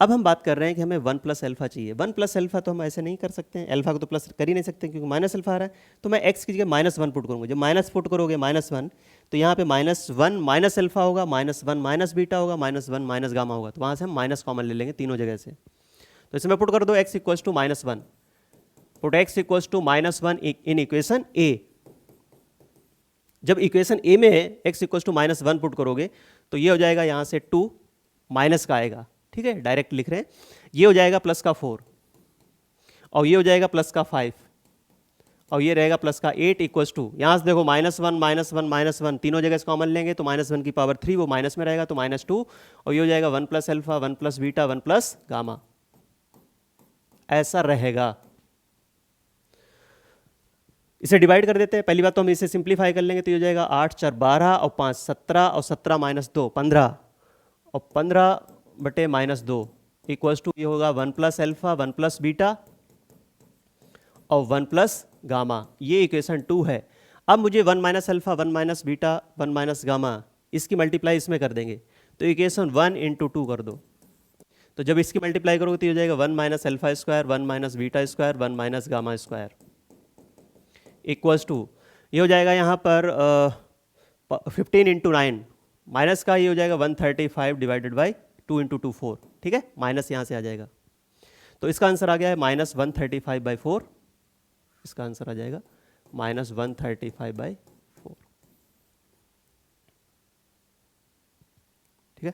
अब हम बात कर रहे हैं कि हमें 1 प्लस अल्फा चाहिए। 1 प्लस अल्फा तो हम ऐसे नहीं कर सकते हैं, अल्फा को तो प्लस कर ही नहीं सकते क्योंकि माइनस अल्फा आ रहा है। तो मैं x की जगह -1 पुट करूँगा। जब माइनस पुट करोगे -1, तो यहाँ पे -1 माइनस अल्फा होगा, -1 माइनस बीटा होगा, -1 माइनस गामा होगा। तो वहाँ से हम माइनस कॉमन ले लेंगे तीनों जगह से। तो इसमें पुट कर दो x equals to -1, put x equals to -1 in equation A। जब इक्वेशन ए में x इक्वल टू -1 पुट करोगे तो ये हो जाएगा यहाँ से 2 माइनस का आएगा, ठीक है, डायरेक्ट लिख रहे हैं, ये हो जाएगा प्लस का 4 और ये हो जाएगा प्लस का 5 और ये रहेगा प्लस का 8 इक्वल्स टू, यहाँ से देखो -1 तीनों जगह से कॉमन लेंगे तो -1 की पावर 3 वो माइनस में रहेगा तो -2 और ये हो जाएगा 1 plus alpha 1 plus beta 1 plus gamma, ऐसा रहेगा। इसे डिवाइड कर देते हैं, पहली बात तो हम इसे सिंप्लीफाई कर लेंगे तो ये हो जाएगा 8 4 12 और 5 17 और 17 माइनस 2 15 और 15 बटे -2 इक्वल्स टू ये होगा 1 प्लस अल्फा 1 प्लस बीटा और 1 प्लस गामा, ये इक्वेशन 2 है। अब मुझे 1 minus alpha 1 minus beta 1 minus gamma इसकी मल्टीप्लाई इसमें कर देंगे तो इक्वेशन 1 इंटू 2 कर दो, तो जब इसकी मल्टीप्लाई करोगे तो ये हो जाएगा 1 minus alpha square 1 minus beta square 1 minus gamma square equals to ये हो जाएगा यहाँ पर 15 इंटू 9 माइनस का ये हो जाएगा 135 डिवाइडेड बाई 2 इंटू 2 4, ठीक है, माइनस यहाँ से आ जाएगा तो इसका आंसर आ गया है -135/4, इसका आंसर आ जाएगा -135/4, ठीक है।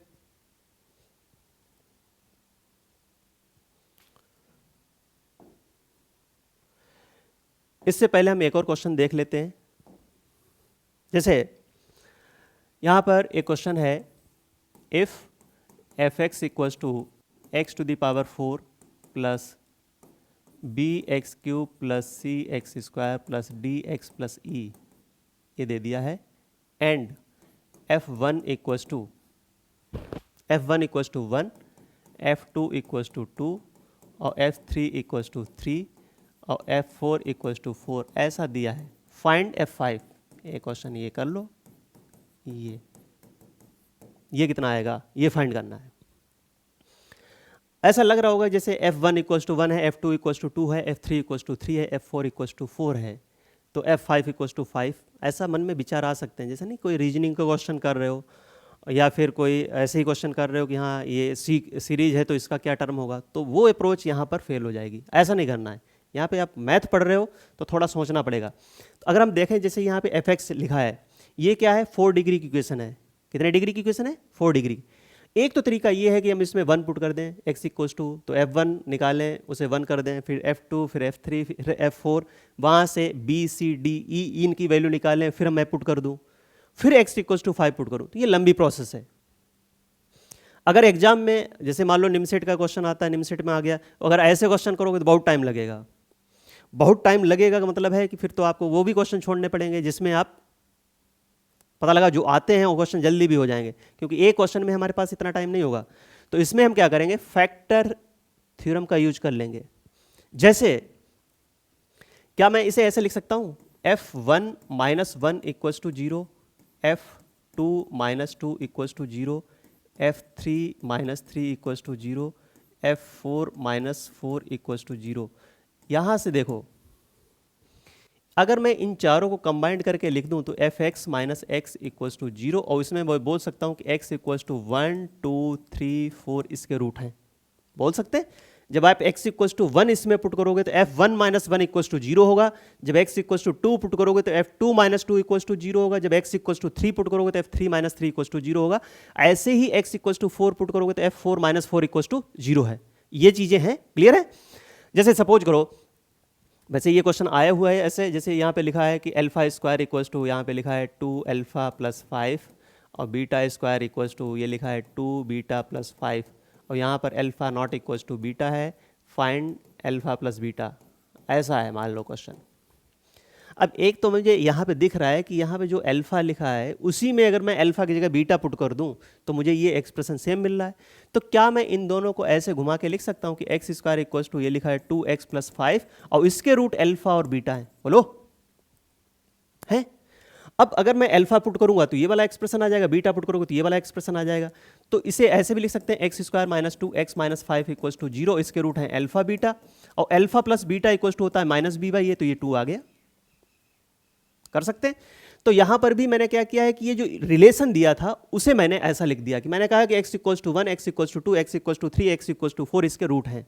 इससे पहले हम एक और क्वेश्चन देख लेते हैं, जैसे यहाँ पर एक क्वेश्चन है if f(x) equals to x to the power 4 plus bx³ plus cx² plus dx plus e ये दे दिया है and f1 equals to 1 f2 equals to 2 और f3 इक्वल्स टू 3 और f4 इक्वल्स टू 4 ऐसा दिया है, फाइंड f5। ये क्वेश्चन ये कर लो, ये कितना आएगा ये फाइंड करना है। ऐसा लग रहा होगा जैसे f1 इक्वल्स टू 1 है, f2 इक्वल्स टू 2 है, f3 इक्वल्स टू 3 है, f4 इक्वल्स टू 4 है तो f5 इक्वल्स टू 5, ऐसा मन में विचार आ सकते हैं। जैसे नहीं कोई रीजनिंग का क्वेश्चन कर रहे हो या फिर कोई ऐसे ही क्वेश्चन कर रहे हो कि हाँ ये सीरीज है तो इसका क्या टर्म होगा, तो वो अप्रोच यहाँ पर फेल हो जाएगी, ऐसा नहीं करना है। यहाँ पे आप मैथ पढ़ रहे हो तो थोड़ा सोचना पड़ेगा। तो अगर हम देखें जैसे यहाँ पे fx लिखा है, ये क्या है 4 डिग्री की इक्वेशन है, कितने डिग्री की इक्वेशन है 4 डिग्री। एक तो तरीका ये है कि हम इसमें 1 पुट कर दें x इक्वल्स टू, तो f1 निकालें उसे 1 कर दें, फिर f2 फिर f3 फिर f4, वहाँ से b c d e इनकी वैल्यू निकालें, फिर मैं पुट कर दूँ, फिर x इक्वल्स टू 5 पुट करूँ, तो ये लंबी प्रोसेस है। अगर एग्जाम में जैसे मान लो निमसेट का क्वेश्चन आता है, निमसेट में आ गया, अगर ऐसे क्वेश्चन करोगे तो बहुत टाइम लगेगा। बहुत टाइम लगेगा का मतलब है कि फिर तो आपको वो भी क्वेश्चन छोड़ने पड़ेंगे जिसमें आप पता लगा जो आते हैं वो क्वेश्चन जल्दी भी हो जाएंगे, क्योंकि एक क्वेश्चन में हमारे पास इतना टाइम नहीं होगा। तो इसमें हम क्या करेंगे, फैक्टर थ्योरम का यूज कर लेंगे। जैसे क्या मैं इसे ऐसे लिख सकता हूं, f1 - 1 equals to 0, f2 - 2 equals to 0, f3 - 3 equals to 0, f4 - 4 equals to 0। यहां से देखो अगर मैं इन चारों को कंबाइंड करके लिख दूं तो fx - x इक्वल्स टू 0 और इसमें मैं बोल सकता हूं कि x इक्वल्स टू 1 2 3 4 इसके रूट हैं, बोल सकते हैं। जब आप x इक्वल्स टू 1 इसमें पुट करोगे तो f1 - 1 इक्वल्स टू 0 होगा, जब x इक्वल्स टू 2 पुट करोगे तो f2 - 2 इक्वल्स टू 0 होगा, जब x इक्वल्स टू 3 पुट करोगे तो f3 - 3 इक्वल्स टू 0 होगा। ऐसे ही x इक्वल्स टू 4 पुट करोगे तो f4 - 4 इक्वल्स टू 0 है। ये चीजें हैं, क्लियर है। जैसे सपोज करो, वैसे ये क्वेश्चन आया हुआ है ऐसे, जैसे यहाँ पे लिखा है कि α² इक्वल्स टू, यहाँ पे लिखा है 2α + 5 और β² इक्वल्स टू, ये लिखा है 2β + 5 और यहाँ पर α0 इक्वल्स टू बीटा है, फाइंड α + β, ऐसा है मान लो क्वेश्चन। अब एक तो मुझे यहाँ पे दिख रहा है कि यहाँ पे जो अल्फा लिखा है उसी में अगर मैं अल्फा की जगह बीटा पुट कर दूँ तो मुझे ये एक्सप्रेशन सेम मिल रहा है। तो क्या मैं इन दोनों को ऐसे घुमा के लिख सकता हूँ कि x² इक्वल्स टू, ये लिखा है 2x + 5 और इसके रूट अल्फा और बीटा है, बोलो है। अब अगर मैं अल्फा पुट करूंगा तो ये वाला एक्सप्रेशन आ जाएगा, बीटा पुट करूंगा तो ये वाला एक्सप्रेशन आ जाएगा। तो इसे ऐसे भी लिख सकते हैं x² - 2x - 5 इक्वल्स टू 0, इसके रूट है अल्फा बीटा और अल्फा + बीटा इक्वल्स टू होता है -b/a, तो ये 2 आ गया, कर सकते हैं। तो यहां पर भी मैंने क्या किया है कि ये जो रिलेशन दिया था उसे मैंने ऐसा लिख दिया कि मैंने कहा कि x equals to 1, x equals to 2, x equals to 3, x equals to 4 इसके रूट हैं।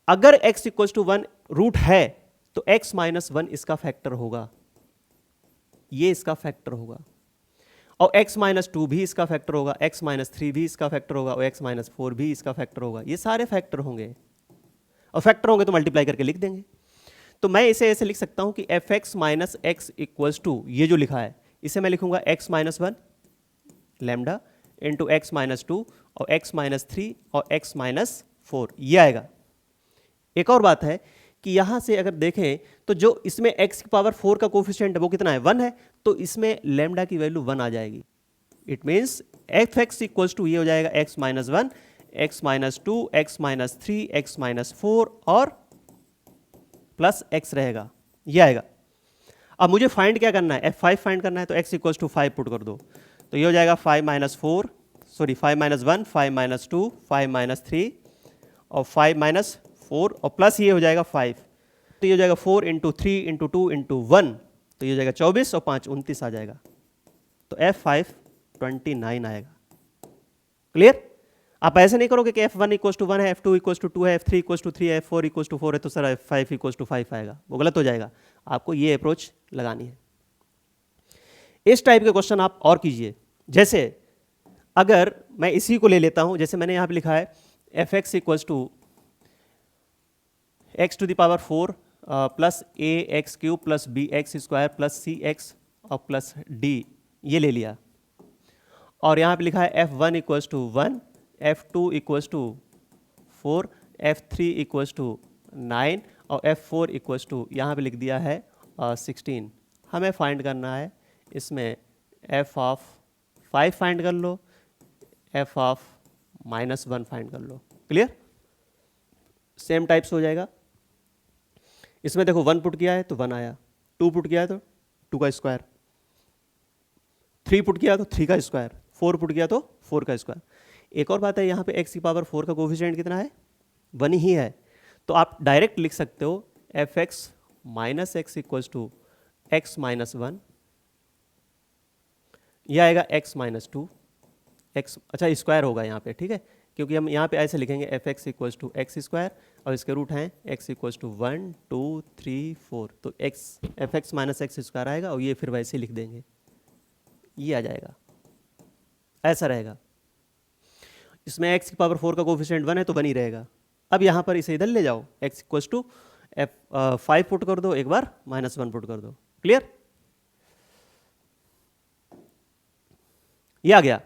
अगर x इक्वल्स टू 1 रूट है तो x - 1 इसका फैक्टर होगा। ये इसका फैक्टर होगा, और x माइनस 2 भी इसका फैक्टर होगा, x माइनस 3 भी इसका फैक्टर होगा, और x माइनस 4 भी इसका फैक्टर होगा। ये सारे फैक्टर होंगे, और फैक्टर होंगे तो मल्टीप्लाई करके लिख देंगे। तो मैं इसे ऐसे लिख सकता हूं कि F X minus X equals to, ये जो लिखा है इसे मैं लिखूंगा x minus 1 lambda into X minus 2 और x माइनस 3 और x माइनस 4, ये आएगा। एक और बात है कि यहां से अगर देखें तो जो इसमें x की पावर 4 का कोफिशिएंट है वो कितना है, 1 है, तो इसमें लैम्डा की वैल्यू 1 आ जाएगी। It means F X equals to ये हो जाएगा x minus 1, x minus 2, x minus 3, x minus 4 और प्लस x रहेगा, ये आएगा। अब मुझे फाइंड क्या करना है, f5 फाइंड करना है, तो x इक्वल्स टू 5 पुट कर दो, तो ये हो जाएगा 5 minus 4, sorry 5 minus 1, 5 minus 2, 5 minus 3 और 5 माइनस 4 और प्लस ये हो जाएगा 5, तो ये हो जाएगा 4 इंटू 3 इंटू 2 इंटू 1, तो ये हो जाएगा 24 और 5 29 आ जाएगा। तो f5 29 आएगा। क्लियर? आप ऐसे नहीं करोगे कि f1 इक्वल्स टू 1 है, f2 इक्वल्स टू 2 है, f3 इक्वल्स टू 3 है, f4 इक्वल्स टू 4 है, तो सर f5 इक्वल्स टू 5 आएगा, वो गलत हो जाएगा। आपको ये अप्रोच लगानी है। इस टाइप के क्वेश्चन आप और कीजिए। जैसे अगर मैं इसी को ले लेता हूं, जैसे मैंने यहां पे लिखा है F X equals to X to the power 4 plus A x cube plus B x square plus C X और प्लस डी, ये ले लिया। और यहाँ पे लिखा है f1 equals to 1, f2 equals to 4, f3 equals to 9 और f4 इक्वल्स टू यहाँ पे लिख दिया है 16। हमें फाइंड करना है इसमें f ऑफ 5 फाइंड कर लो, f ऑफ माइनस 1 फाइंड कर लो। क्लियर? सेम टाइप्स हो जाएगा। इसमें देखो 1 पुट किया है तो 1 आया, 2 पुट किया है तो 2 का स्क्वायर, 3 पुट किया तो 3 का स्क्वायर, 4 पुट किया तो 4 का स्क्वायर। एक और बात है, यहाँ पे x की पावर 4 का कोफिशिएंट कितना है, 1 ही है, तो आप डायरेक्ट लिख सकते हो F X minus X equals to X minus 1, यह आएगा x माइनस 2 एक्स, अच्छा स्क्वायर होगा यहाँ पे, ठीक है, क्योंकि हम यहाँ पे ऐसे लिखेंगे F X equals to X square और इसके रूट हैं x इक्वल्स टू 1 2 3 4, तो x F X minus x square आएगा और ये फिर वैसे लिख देंगे, ये आ जाएगा, ऐसा रहेगा। इसमें x की पावर 4 का कोफिशिएंट 1 है तो 1 ही रहेगा। अब यहाँ पर इसे इधर ले जाओ, x इक्वल्स टू 5 पुट कर दो, एक बार माइनस 1 पुट कर दो। क्लियर? ये आ गया।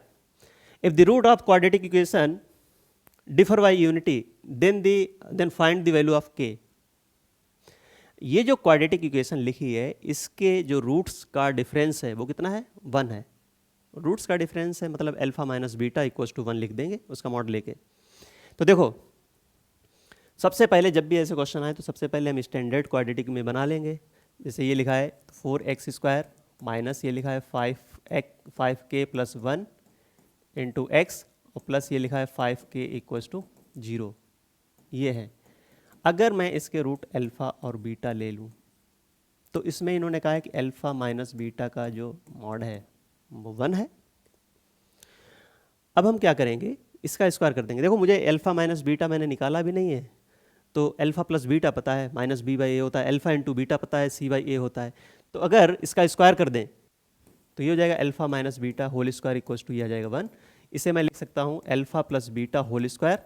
If the root of quadratic equation differ by unity then find the value of k। ये जो क्वाड्रेटिक इक्वेशन लिखी है इसके जो रूट्स का डिफरेंस है वो कितना है, 1 है। रूट्स का डिफरेंस है मतलब alpha minus beta equals to 1 लिख देंगे उसका मॉड लेके। तो देखो सबसे पहले जब भी ऐसे क्वेश्चन आए तो सबसे पहले हम स्टैंडर्ड क्वाड्रेटिक में बना लेंगे। जैसे ये लिखा है 4x स्क्वायर माइनस ये लिखा है 5k प्लस 1 इंटू एक्स और प्लस ये लिखा है 5k इक्वल्स टू 0, ये है। अगर मैं इसके रूट अल्फ़ा और बीटा ले लूँ तो इसमें इन्होंने कहा है कि अल्फ़ा माइनस बीटा का जो मॉड है वो 1 है। अब हम क्या करेंगे, इसका स्क्वायर कर देंगे। देखो मुझे अल्फ़ा माइनस बीटा मैंने निकाला भी नहीं है, तो अल्फ़ा प्लस बीटा पता है माइनस बी बाई ए होता है, अल्फ़ा इंटू बीटा पता है सी बाई ए होता है। तो अगर इसका स्क्वायर कर दें तो ये हो जाएगा alpha minus beta whole square equals to ये आ जाएगा 1। इसे मैं लिख सकता हूँ alpha plus beta whole square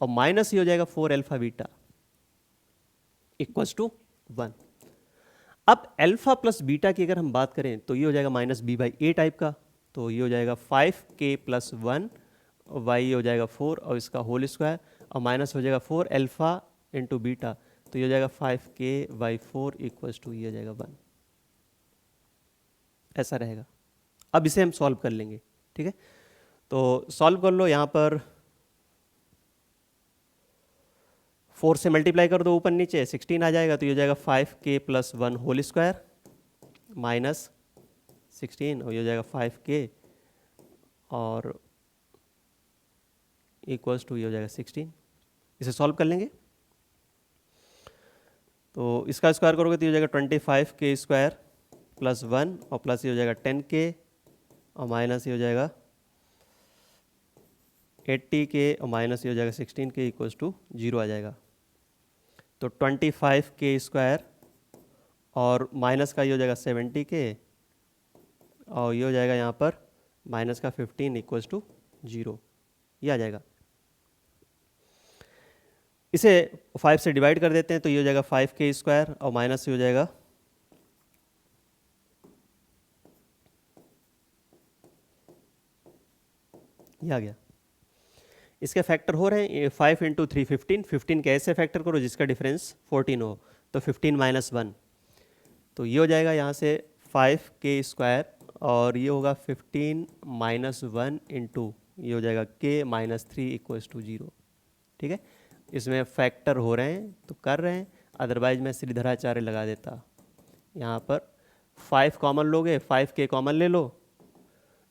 और माइनस ये हो जाएगा 4 अल्फ़ा बीटा इक्वल्स टू 1। अब अल्फ़ा प्लस बीटा की अगर हम बात करें तो ये हो जाएगा minus B by A type का, तो ये हो जाएगा 5k प्लस 1 और वाई हो जाएगा 4 और इसका होल स्क्वायर और माइनस हो जाएगा 4 अल्फ़ा इंटू बीटा, तो ये हो जाएगा 5k बाई 4 इक्वल्स टू ये हो जाएगा 1, ऐसा रहेगा। अब इसे हम सॉल्व कर लेंगे, ठीक है। तो सॉल्व कर लो, यहाँ पर 4 से मल्टीप्लाई कर दो ऊपर नीचे 16 आ जाएगा, तो ये हो जाएगा 5k plus 1 whole square minus 16 और ये हो जाएगा 5k और इक्वल्स टू ये हो जाएगा 16। इसे सॉल्व कर लेंगे तो इसका स्क्वायर करोगे तो ये हो जाएगा 25k स्क्वायर प्लस 1 और प्लस ये हो जाएगा 10k और माइनस ये हो जाएगा 80k और माइनस ये हो जाएगा 16k इक्वल्स टू 0 आ जाएगा। तो 25k स्क्वायर और माइनस का ये हो जाएगा 70k और ये हो जाएगा यहाँ पर माइनस का 15 इक्वल्स टू 0, ये आ जाएगा। इसे 5 से डिवाइड कर देते हैं तो ये हो जाएगा 5k² और माइनस ये हो जाएगा ये आ गया। इसके फैक्टर हो रहे हैं 5 इंटू 3 15, 15 के ऐसे फैक्टर करो जिसका डिफरेंस 14 हो, तो 15 माइनस 1, तो ये हो जाएगा यहाँ से 5k² और ये होगा 15 माइनस 1 इंटू ये हो जाएगा k माइनस 3 इक्वल्स टू 0। ठीक है, इसमें फैक्टर हो रहे हैं तो कर रहे हैं, अदरवाइज मैं श्रीधराचार्य लगा देता। यहाँ पर 5 कॉमन लोगे, 5k कॉमन ले लो,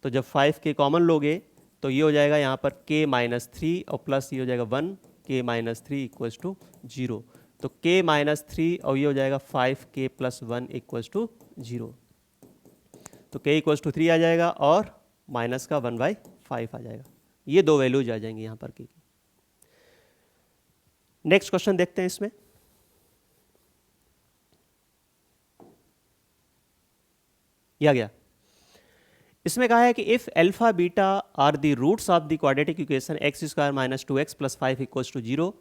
तो जब 5k कॉमन लोगे तो ये हो जाएगा यहाँ पर k माइनस 3 और प्लस ये हो जाएगा 1, k माइनस 3 इक्वल्स टू 0, तो k माइनस 3 और ये हो जाएगा 5k प्लस 1 इक्वल्स टू 0, तो k इक्वल्स टू 3 आ जाएगा और माइनस का 1/5 आ जाएगा। ये दो वैल्यूज आ जाएंगी यहाँ पर k की। नेक्स्ट क्वेश्चन देखते हैं इसमें। ये आ गया। इसमें कहा है कि if alpha beta are the roots of the quadratic equation x² minus 2x plus 5 equals to 0,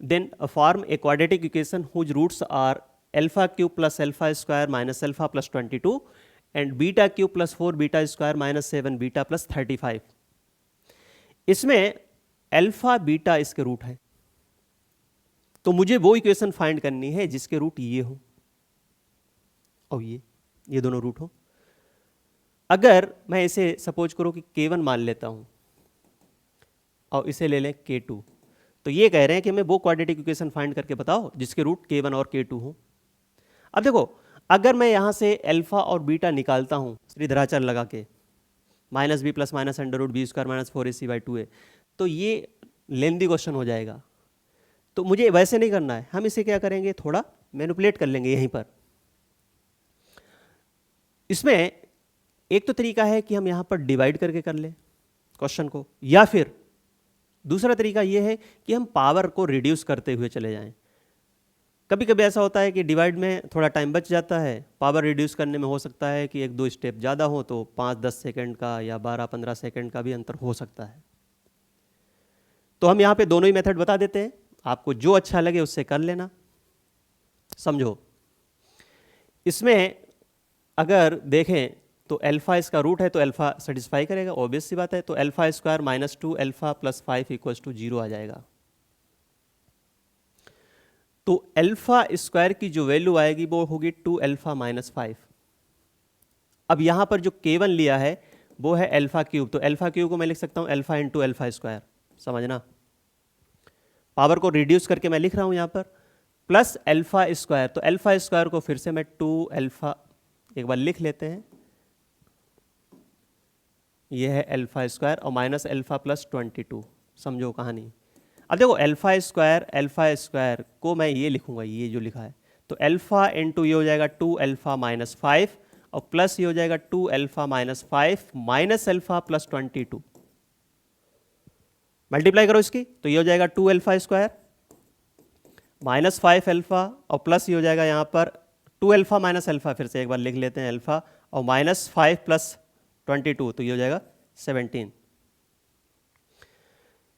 then form a quadratic equation whose roots are alpha cube plus alpha square minus alpha plus 22 and beta cube plus 4 beta square minus 7 beta plus 35। इसमें alpha beta इसके root है, तो मुझे वो equation find करनी है जिसके root ये हो और ये दोनों रूट हो। अगर मैं इसे सपोज करो कि k1 मान लेता हूं और इसे ले लें k2, तो ये कह रहे हैं कि मैं वो क्वाड्रेटिक इक्वेशन फाइंड करके बताओ जिसके रूट k1 और k2 हो। अब देखो, अगर मैं यहां से अल्फा और बीटा निकालता हूं श्रीधराचार्य लगा के, minus B plus minus under root B square minus 4ac/2a, तो ये लेंदी क्वेश्चन हो जाएगा। तो मुझे वैसे नहीं करना है, हम इसे क्या करेंगे, थोड़ा मैनिपुलेट कर लेंगे यहीं पर। इसमें एक तो तरीका है कि हम यहां पर डिवाइड करके कर लें क्वेश्चन को, या फिर दूसरा तरीका यह है कि हम पावर को रिड्यूस करते हुए चले जाएं। कभी कभी ऐसा होता है कि डिवाइड में थोड़ा टाइम बच जाता है, पावर रिड्यूस करने में हो सकता है कि 1-2 स्टेप ज़्यादा हो, तो 5-10 सेकंड का या 12-15 सेकंड का भी अंतर हो सकता है। तो हम यहाँ पे दोनों ही मेथड बता देते हैं, आपको जो अच्छा लगे उससे कर लेना। समझो, इसमें अगर देखें तो अल्फा इसका रूट है तो अल्फा सेटिस्फाई करेगा, ऑब्वियस सी बात है। तो alpha square minus 2 alpha plus 5 equals to 0 आ जाएगा। तो अल्फा स्क्वायर की जो वैल्यू आएगी वो होगी 2 अल्फा माइनस 5। अब यहां पर जो k1 लिया है वो है अल्फा क्यूब, तो अल्फा क्यूब को मैं लिख सकता हूं अल्फा इंटू अल्फा स्क्वायर। समझना, पावर को रिड्यूस करके मैं लिख रहा हूं यहां पर प्लस अल्फा स्क्वायर, तो अल्फा स्क्वायर को फिर से मैं 2 अल्फा एक बार लिख लेते हैं, यह है अल्फा स्क्वायर और माइनस अल्फा प्लस 22। समझो कहानी। अब देखो अल्फा स्क्वायर को मैं ये लिखूंगा, ये जो लिखा है, तो अल्फा इंटू ये हो जाएगा 2 अल्फा माइनस 5 और प्लस ये हो जाएगा 2 alpha minus 5 minus alpha plus 22। Multiply करो इसकी, तो ये हो जाएगा 2 अल्फा स्क्वायर माइनस 5 अल्फा और प्लस ये हो जाएगा यहाँ पर 2 अल्फा माइनस अल्फा, फिर से एक बार लिख लेते हैं अल्फा और माइनस 5 प्लस 22, तो ये हो जाएगा 17।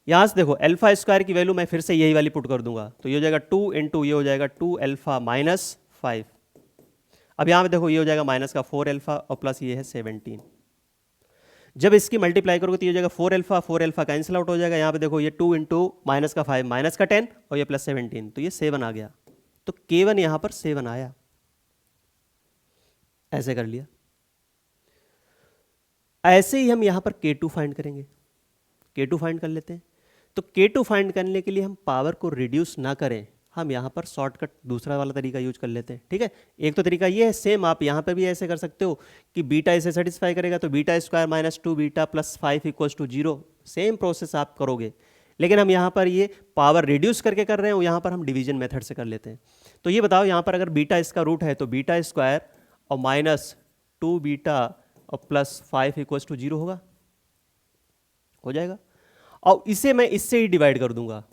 यहां से देखो अल्फा स्क्वायर की वैल्यू मैं फिर से यही वाली पुट कर दूंगा, तो ये हो जाएगा 2 इंटू ये हो जाएगा 2 अल्फा माइनस 5। अब यहां पे देखो ये हो जाएगा माइनस का 4 अल्फा और प्लस ये है 17। जब इसकी मल्टीप्लाई करोगे तो ये हो जाएगा 4 अल्फा कैंसिल आउट हो जाएगा। यहां पे देखो ये 2 इंटू माइनस का 5 माइनस का 10 और ये प्लस 17, तो ये 7 आ गया। तो k1 यहां पर 7 आया, ऐसे कर लिया। ऐसे ही हम यहां पर k2 फाइंड करेंगे, k2 फाइंड कर लेते हैं। तो k2 फाइंड करने के लिए हम पावर को रिड्यूस ना करें, हम यहाँ पर शॉर्टकट दूसरा वाला तरीका यूज कर लेते हैं। ठीक है, एक तो तरीका ये है, सेम आप यहाँ पर भी ऐसे कर सकते हो कि बीटा इसे सेटिस्फाई करेगा तो beta square minus 2 beta plus 5 equals to 0, same process आप करोगे। लेकिन हम यहाँ पर ये पावर रिड्यूस करके कर रहे हैं, यहाँ पर हम डिवीजन मेथड से कर लेते हैं। तो ये बताओ, यहाँ पर अगर बीटा इसका रूट है तो बीटा स्क्वायर और माइनस 2 बीटा और प्लस 5 इक्वल्स टू 0 होगा, हो जाएगा। और इसे मैं इससे ही डिवाइड कर दूंगा,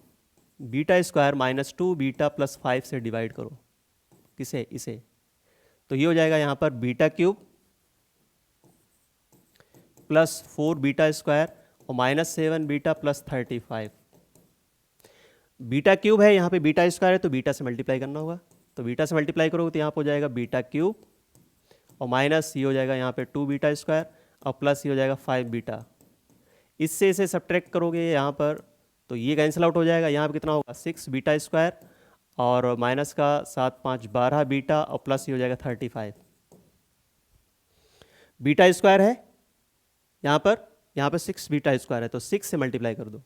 beta square minus 2 beta plus 5 से डिवाइड करो, किसे, इसे, तो ये हो जाएगा यहाँ पर beta cube plus 4 beta square और minus 7 beta plus 35। Beta cube है, यहाँ पे बीटा स्क्वायर है तो बीटा से मल्टीप्लाई करना होगा, तो बीटा से मल्टीप्लाई करोगे तो यहाँ पर हो जाएगा बीटा क्यूब और माइनस ये हो जाएगा यहाँ पे 2 बीटा स्क्वायर और प्लस ये हो जाएगा 5 बीटा। इससे इसे सब्ट्रैक्ट करोगे यहाँ पर तो ये कैंसिल आउट हो जाएगा, यहाँ पे कितना होगा 6 बीटा स्क्वायर और माइनस का 7 5 12 बीटा और प्लस ये हो जाएगा 35। बीटा स्क्वायर है यहाँ पर 6 बीटा स्क्वायर है तो 6 से मल्टीप्लाई कर दो,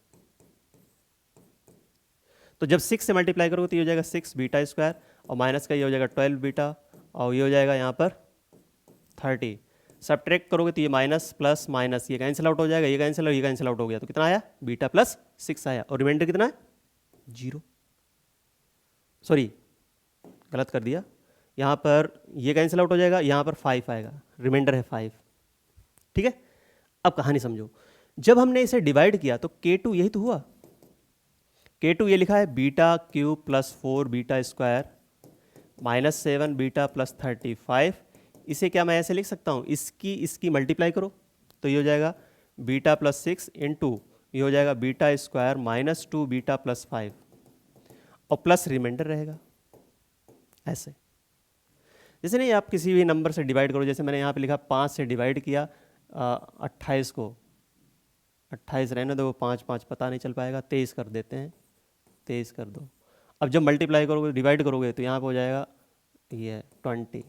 तो जब 6 से मल्टीप्लाई करोगे तो ये हो जाएगा 6 बीटा स्क्वायर और माइनस का ये हो जाएगा 12 बीटा और ये हो जाएगा यहाँ पर 30। सब्ट्रैक्ट करोगे तो ये माइनस प्लस माइनस ये कैंसिल आउट हो जाएगा, ये कैंसिल आउट हो गया तो कितना आया बीटा प्लस 6 आया और रिमाइंडर कितना है 0। सॉरी गलत कर दिया, यहाँ पर ये कैंसिल आउट हो जाएगा, यहाँ पर 5 आएगा, रिमाइंडर है 5। ठीक है, अब कहानी समझो, जब हमने इसे डिवाइड किया तो K2 यही तो हुआ, K2 ये लिखा है beta cube plus 4 beta square minus 7 beta plus 35। इसे क्या मैं ऐसे लिख सकता हूँ, इसकी मल्टीप्लाई करो तो ये हो जाएगा बीटा प्लस 6 इंटू ये हो जाएगा beta square minus 2 beta plus 5 और प्लस रिमाइंडर रहेगा ऐसे। जैसे नहीं आप किसी भी नंबर से डिवाइड करो, जैसे मैंने यहाँ पे लिखा 5 से डिवाइड किया 28 को, 28 रहने दो, 5 5 पता नहीं चल पाएगा, 23 कर देते हैं, 23 कर दो। अब जब मल्टीप्लाई करोगे डिवाइड करोगे तो यहाँ पे हो जाएगा ये 20,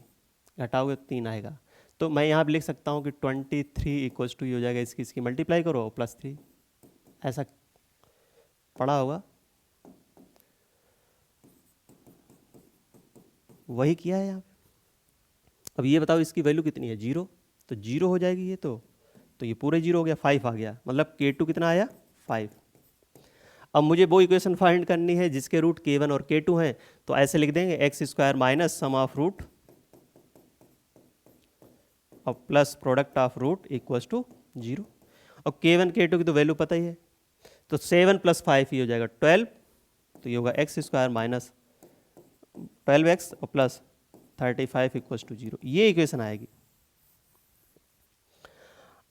घटाओगे तो 3 आएगा, तो मैं यहाँ पे लिख सकता हूँ कि 23 इक्वल्स टू ये हो जाएगा इसकी मल्टीप्लाई करो प्लस 3, ऐसा पढ़ा होगा, वही किया है यहाँ पे। अब ये बताओ इसकी वैल्यू कितनी है 0, तो 0 हो जाएगी ये तो ये पूरे 0 हो गया, 5 आ गया, मतलब K2 कितना आया 5। अब मुझे वो इक्वेशन फाइंड करनी है जिसके रूट K1 और K2 हैं, तो ऐसे लिख देंगे x square minus sum of root और plus product of root equals to 0। और K1 K2 की तो वैल्यू पता ही है, तो 7 + 5 ये हो जाएगा 12, तो ये होगा एक्स स्क्वायर माइनस 12x और प्लस 35 इक्वल्स टू 0, ये इक्वेशन आएगी।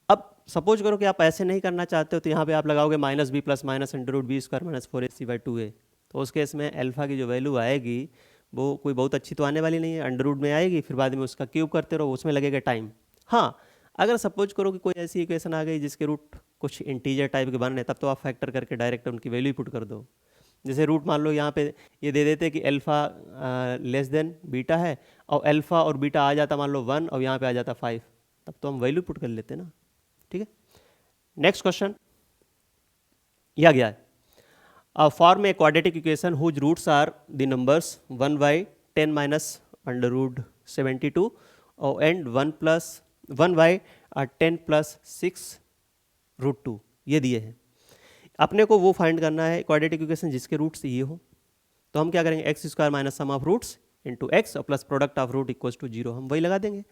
अब सपोज करो कि आप ऐसे नहीं करना चाहते हो, तो यहाँ पे आप लगाओगे minus B plus minus under root B square minus 4ac/2a, तो उस केस में अल्फा की जो वैल्यू आएगी वो कोई बहुत अच्छी तो आने वाली नहीं है, अंडर रूट में आएगी, फिर बाद में उसका क्यूब करते रहो, उसमें लगेगा टाइम। हाँ, अगर सपोज करो कि कोई ऐसी इक्वेशन आ गई जिसके रूट कुछ इंटीजर टाइप के बन रहे, तब तो आप फैक्टर करके डायरेक्ट उनकी वैल्यू पुट कर दो। जैसे रूट मान लो यहाँ पे ये दे देते कि अल्फा लेस देन बीटा है और अल्फा और बीटा आ जाता मान लो 1 और यहाँ पे आ जाता 5, तब तो हम वैल्यू पुट कर लेते ना। ठीक है, नेक्स्ट क्वेश्चन यह गया है, form a quadratic equation whose roots are the numbers 1/10 minus under root 72 और एंड 1/10 प्लस 6 रूट 2, ये दिए हैं। अपने को वो फाइंड करना है क्वाड्रेटिक इक्वेशन जिसके रूट्स ये हो, तो हम क्या करेंगे x square minus sum of roots into x और plus product of root equals to 0, हम वही लगा देंगे।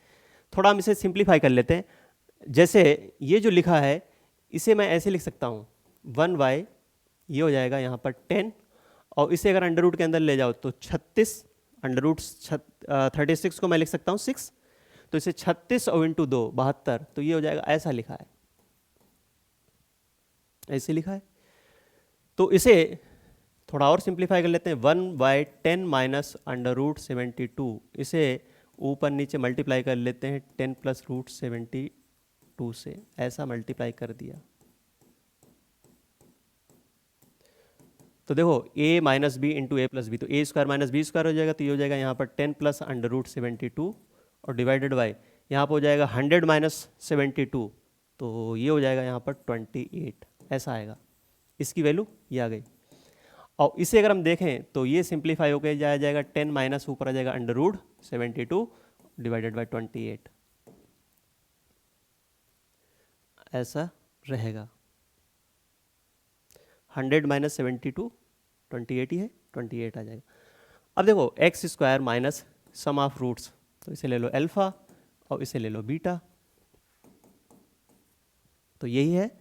थोड़ा हम इसे सिंप्लीफाई कर लेते हैं, जैसे ये जो लिखा है इसे मैं ऐसे लिख सकता हूँ 1/, ये हो जाएगा यहाँ पर 10 और इसे अगर अंडर रूट के अंदर ले जाओ तो 36, अंडर रूट 36 को मैं लिख सकता हूँ 6, तो इसे 36 और इंटू 2 72, तो ये हो जाएगा, ऐसा लिखा है, ऐसे लिखा है। तो इसे थोड़ा और सिंप्लीफाई कर लेते हैं 1/10 माइनस अंडर रूट 72, इसे ऊपर नीचे मल्टीप्लाई कर लेते हैं 10 प्लस रूट 72 से, ऐसा मल्टीप्लाई कर दिया। तो देखो a minus B into A plus B, तो A square minus B square हो जाएगा, तो ये हो जाएगा यहाँ पर 10 प्लस अंडर रूट 72 और डिवाइडेड बाई यहाँ पर हो जाएगा 100 माइनस 72, तो ये हो जाएगा यहाँ पर 28, ऐसा आएगा, इसकी वैल्यू ये आ गई। और इसे अगर हम देखें तो ये सिंप्लीफाई होकर जाएगा 10 माइनस ऊपर आ जाएगा अंडर रूट 72 डिवाइडेड बाई 28, ऐसा रहेगा। 100 माइनस 72 28 ही है, 28 आ जाएगा। अब देखो X square minus sum of roots, तो इसे ले लो अल्फा और इसे ले लो बीटा, तो यही है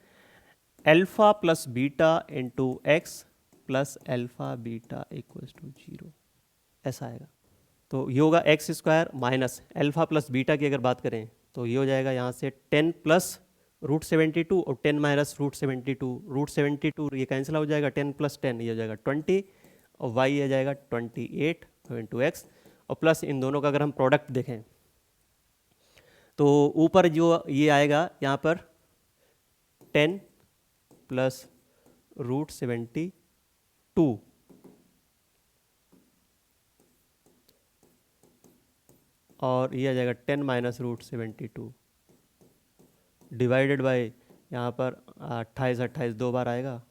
alpha plus beta into x plus alpha beta equals to 0, ऐसा आएगा। तो ये होगा X square minus alpha plus beta की अगर बात करें तो ये हो जाएगा यहाँ से 10 प्लस √72 और 10 माइनस √72, √72 ये कैंसिल हो जाएगा, 10 + 10 ये हो जाएगा 20 और y ये जाएगा 28 इंटू एक्स, और प्लस इन दोनों का अगर हम प्रोडक्ट देखें तो ऊपर जो ये आएगा यहाँ पर 10 + √72 और ये आ जाएगा 10 माइनस √72 डिवाइडेड बाय यहाँ पर 28 28 दो बार आएगा,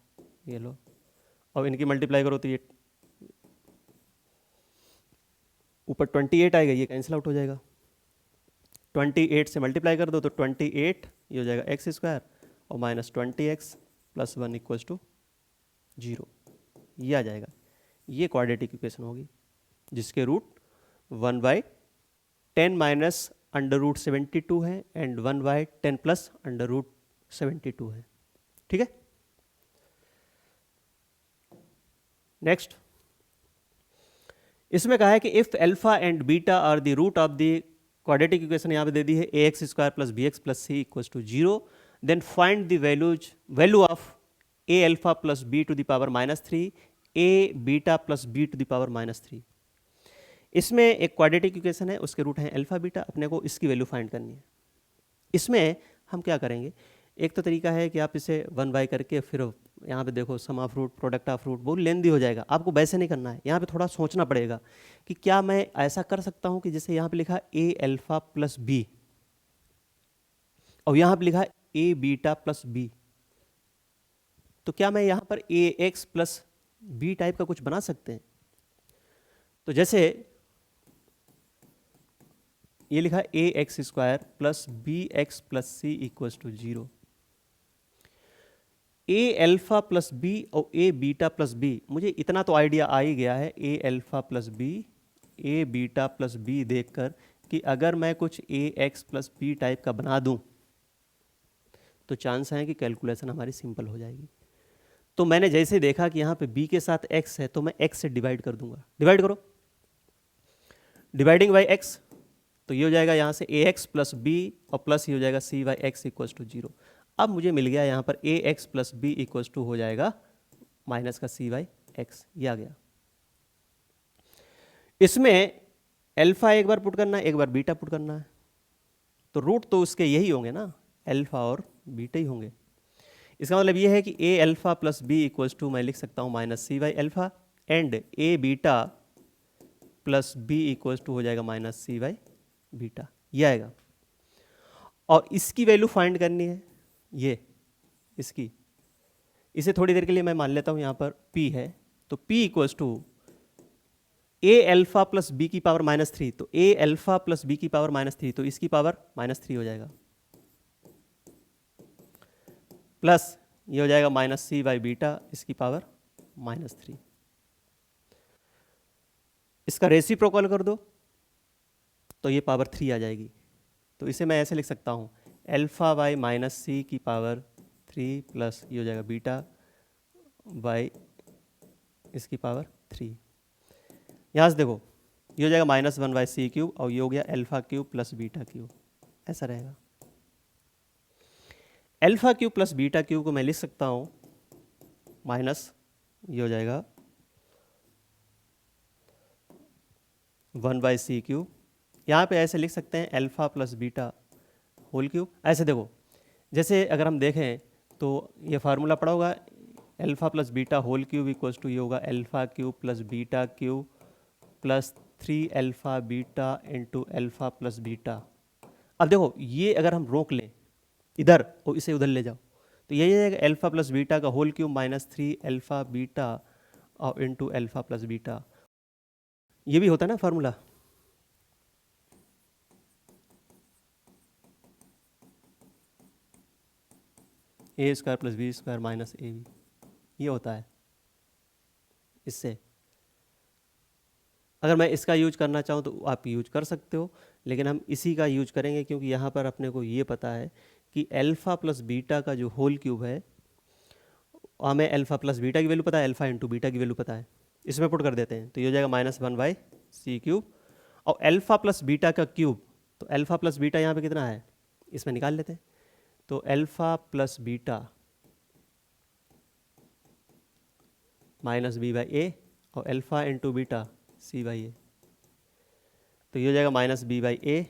ये लो, और इनकी मल्टीप्लाई करो तो ये ऊपर 28 आएगा, ये कैंसिल आउट हो जाएगा, 28 से मल्टीप्लाई कर दो तो 28 ये हो जाएगा x² और माइनस 20x + 1 = 0, ये आ जाएगा। ये क्वाड्रेटिक इक्वेशन होगी जिसके रूट 1/10 माइनस √72 है एंड 1/10 प्लस √72 है। ठीक है, नेक्स्ट इसमें कहा है कि if alpha and beta are the root of the quadratic equation, यहाँ पे दे दी है ax² + bx + c = 0, then find the value of a alpha + b to the power -3 a beta + b to the power -3। इसमें एक quadratic equation है, उसके root हैं alpha beta, अपने को इसकी वैल्यू फाइंड करनी है। इसमें हम क्या करेंगे, एक तो तरीका है कि आप इसे 1/, करके फिर यहाँ पे देखो sum of root, product of root, बहुत लेंदी हो जाएगा, आपको वैसे नहीं करना है। यहाँ पे थोड़ा सोचना पड़ेगा कि क्या मैं ऐसा कर सकता हूँ कि जैसे यहाँ पे लिखा a अल्फा + b और यहाँ पे लिखा a बीटा + b, तो क्या मैं यहाँ पर ax + b टाइप का कुछ बना सकते हैं? तो जैसे ये लिखा ax² + bx + c = 0, a alpha + b और a बीटा + b, मुझे इतना तो आइडिया आ ही गया है a alpha + b a beta + b देखकर कि अगर मैं कुछ ax + b टाइप का बना दूं तो चांस है कि कैलकुलेशन हमारी सिंपल हो जाएगी। तो मैंने जैसे देखा कि यहाँ पे b के साथ x है तो मैं x से डिवाइड कर दूंगा, डिवाइड करो, डिवाइडिंग बाई x, तो ये हो जाएगा यहाँ से ax + b और प्लस ये हो जाएगा c/x = 0। अब मुझे मिल गया यहाँ पर ax + b = हो जाएगा माइनस का c/x, ये आ गया। इसमें अल्फा एक बार पुट करना है, एक बार बीटा पुट करना है, तो रूट तो उसके यही होंगे ना, अल्फा और बीटा ही होंगे। इसका मतलब ये है कि a अल्फा + b = मैं लिख सकता हूँ -c/α and a beta + b = हो जाएगा -c/β, ये आएगा। और इसकी वैल्यू फाइंड करनी है, ये इसकी, इसे थोड़ी देर के लिए मैं मान लेता हूँ यहाँ पर p है, तो p = a अल्फा + b की पावर -3, तो a अल्फा + b की पावर -3, तो इसकी पावर -3 हो जाएगा, प्लस ये हो जाएगा -c/β इसकी पावर -3। इसका रेसिप्रोकल कर दो तो ये पावर 3 आ जाएगी, तो इसे मैं ऐसे लिख सकता हूँ अल्फा बाई -c की पावर 3 प्लस ये हो जाएगा बीटा बाई इसकी पावर 3। यहाँ से देखो ये हो जाएगा -1/c³ और ये हो गया α³ + β³, ऐसा रहेगा। α³ + β³ को मैं लिख सकता हूँ माइनस ये हो जाएगा 1/c³, यहाँ पे ऐसे लिख सकते हैं अल्फा + β³। ऐसे देखो, जैसे अगर हम देखें तो ये फार्मूला पड़ा होगा अल्फा + β³ ये होगा α³ + β³ प्लस 3α β इंटू अल्फा + β। अब देखो ये अगर हम रोक लें इधर और इसे उधर ले जाओ तो यही है अल्फा + β³ माइनस 3α β और इंटू अल्फा + β, ये भी होता है ना formula. a² + b² minus ab, ये होता है। इससे अगर मैं इसका यूज करना चाहूँ तो आप यूज कर सकते हो, लेकिन हम इसी का यूज करेंगे क्योंकि यहाँ पर अपने को ये पता है कि अल्फा + β का जो होल क्यूब है, हमें अल्फा + β की वैल्यू पता है, अल्फा इंटू बीटा की वैल्यू पता है, इसमें पुट कर देते हैं तो ये हो जाएगा -1/c³ और अल्फा + β का क्यूब, तो अल्फा + β यहाँ पे कितना है इसमें निकाल लेते हैं, तो alpha plus beta minus B by a और alpha into beta c by a. तो ये हो जाएगा माइनस बी बाई ए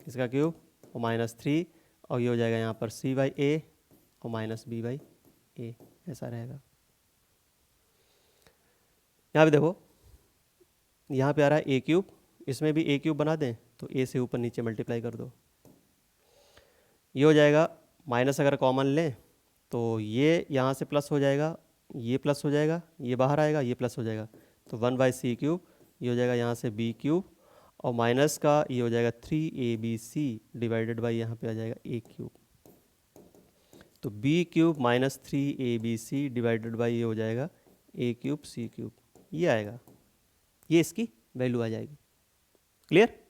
इसका क्यूब और माइनस 3 और ये हो जाएगा यहाँ पर सी बाई ए और माइनस बी बाई ए, ऐसा रहेगा। यहाँ पे देखो, यहाँ पे आ रहा है ए क्यूब, इसमें भी ए क्यूब बना दें तो ए से ऊपर नीचे मल्टीप्लाई कर दो। ये हो जाएगा माइनस, अगर कॉमन लें तो ये यहाँ से प्लस हो जाएगा, ये प्लस हो जाएगा, ये बाहर आएगा, ये प्लस हो जाएगा, तो 1/c क्यूब, ये हो जाएगा यहाँ से b क्यूब और माइनस का ये हो जाएगा 3abc डिवाइडेड बाई यहाँ पे आ जाएगा a क्यूब। तो b cube minus 3abc divided by ये हो जाएगा a क्यूब c क्यूब, ये आएगा, ये इसकी वैल्यू आ जाएगी। क्लियर?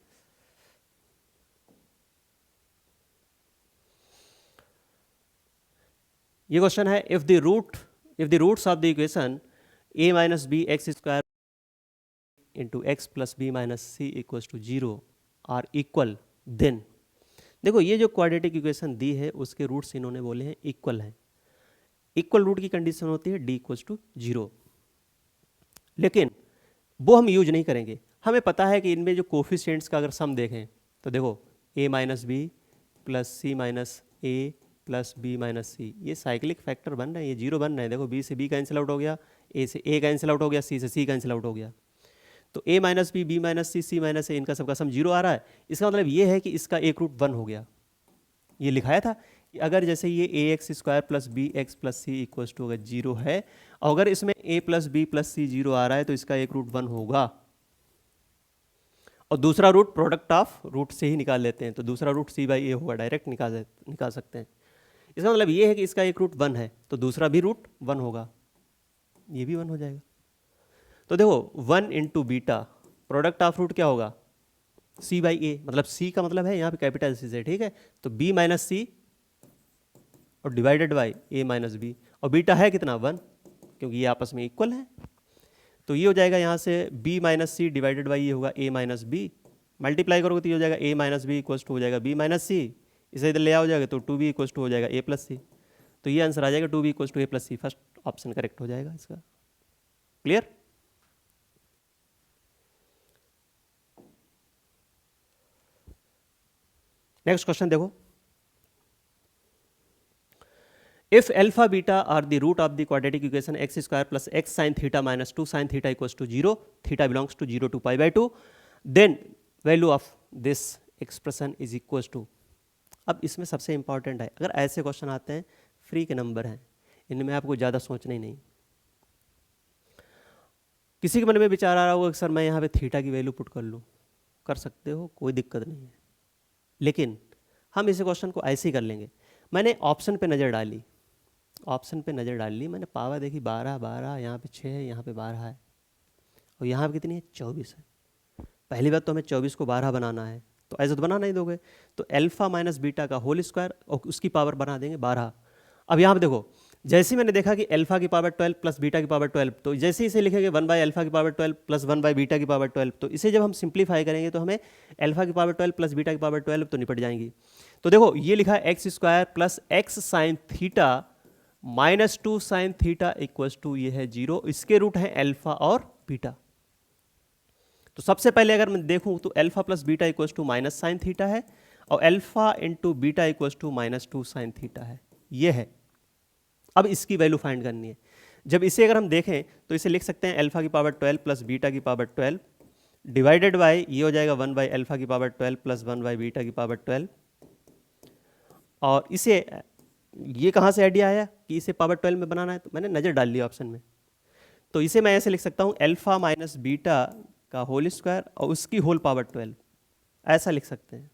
ये क्वेश्चन है, if the roots of the equation a minus B x square into x plus B minus C equals to 0 are equal, then देखो ये जो क्वाड्रेटिक इक्वेशन दी है उसके रूट्स इन्होंने बोले हैं इक्वल हैं। इक्वल रूट की कंडीशन होती है d इक्वल्स टू 0, लेकिन वो हम यूज नहीं करेंगे। हमें पता है कि इनमें जो कोफिशिएंट्स का अगर सम देखें तो देखो a minus B plus c minus a plus B minus c, ये साइक्लिक फैक्टर बन रहे हैं, ये 0 बन रहे हैं। देखो b से b कैंसिल आउट हो गया, a से a कैंसिल आउट हो गया, c से c कैंसिल आउट हो गया, तो a minus B minus C C minus A, इनका सबका सम 0 आ रहा है। इसका मतलब ये है कि इसका एक रूट 1 हो गया। ये लिखाया था कि अगर जैसे ये A x square plus B x plus C equals to अगर 0 है और अगर इसमें a plus B plus C 0 आ रहा है तो इसका एक रूट 1 होगा। और दूसरा रूट प्रोडक्ट ऑफ रूट से ही निकाल लेते हैं, तो दूसरा रूट सी बाई ए होगा, डायरेक्ट निकाल सकते हैं। इसका मतलब ये है कि इसका एक रूट 1 है तो दूसरा भी रूट 1 होगा, ये भी 1 हो जाएगा। तो देखो 1 into beta product of root क्या होगा, सी बाई ए, मतलब सी का मतलब है यहाँ पे कैपिटल सी से, ठीक है। तो बी माइनस सी और divided by A minus B, और बीटा है कितना 1, क्योंकि ये आपस में इक्वल है। तो ये हो जाएगा यहाँ से b minus C divided by ये होगा a माइनस बी, मल्टीप्लाई करोगे तो ये हो जाएगा a minus B equals to हो जाएगा b माइनस सी, इसे इधर ले आओ जाएगा तो 2b इक्वल्स टू हो जाएगा a प्लस सी। तो ये आंसर आ जाएगा 2b equals to a plus C, first option correct हो जाएगा इसका। क्लियर? नेक्स्ट क्वेश्चन देखो, if alpha beta are the root of the quadratic equation x square plus x sin theta minus 2 sin theta equals to 0, theta belongs to 0 to pi by 2, then value of this expression is equals to। अब इसमें सबसे important है, अगर ऐसे question आते हैं free के number हैं, इनमें आपको ज़्यादा सोचना ही नहीं। किसी के मन में विचार आ रहा होगा कि सर मैं यहाँ पे थीटा की वैल्यू पुट कर लूँ, कर सकते हो, कोई दिक्कत नहीं है, लेकिन हम इस क्वेश्चन को ऐसे ही कर लेंगे। मैंने ऑप्शन पे नज़र डाली, ऑप्शन पे नज़र डाल ली, मैंने पावर देखी 12 12, यहाँ पे 6 है, यहाँ पे 12 है और यहाँ पे कितनी है 24 है। पहली बात तो हमें 24 को 12 बनाना है, तो ऐसे तो बना नहीं दोगे, तो अल्फा माइनस बीटा का होल स्क्वायर और उसकी पावर बना देंगे 12। अब यहाँ पे देखो, जैसे ही मैंने देखा कि अल्फा की पावर 12 प्लस बीटा की पावर 12, तो जैसे ही इसे लिखेंगे 1 बाई अल्फा की पावर 12 प्लस 1 बाई बीटा की पावर 12, तो इसे जब हम सिंप्लीफाई करेंगे तो हमें अल्फा की पावर 12 प्लस बीटा की पावर 12 तो निपट जाएंगी। तो देखो ये लिखा है X square plus X sine theta minus 2 sine theta equals to ये है 0, इसके रूट है अल्फा और बीटा। तो सबसे पहले अगर मैं देखूं तो alpha plus beta equals to minus sine theta है और alpha into beta equals to minus 2 sine theta है, ये है। अब इसकी वैल्यू फाइंड करनी है। जब इसे अगर हम देखें तो इसे लिख सकते हैं अल्फा की पावर 12 प्लस बीटा की पावर 12 डिवाइडेड बाई ये हो जाएगा 1 बाई अल्फा की पावर 12 प्लस 1 बाई बीटा की पावर 12, और इसे ये कहाँ से आइडिया आया कि इसे पावर 12 में बनाना है, तो मैंने नज़र डाल लिया ऑप्शन में। तो इसे मैं ऐसे लिख सकता हूँ अल्फा माइनस बीटा का होल स्क्वायर और उसकी होल पावर 12, ऐसा लिख सकते हैं।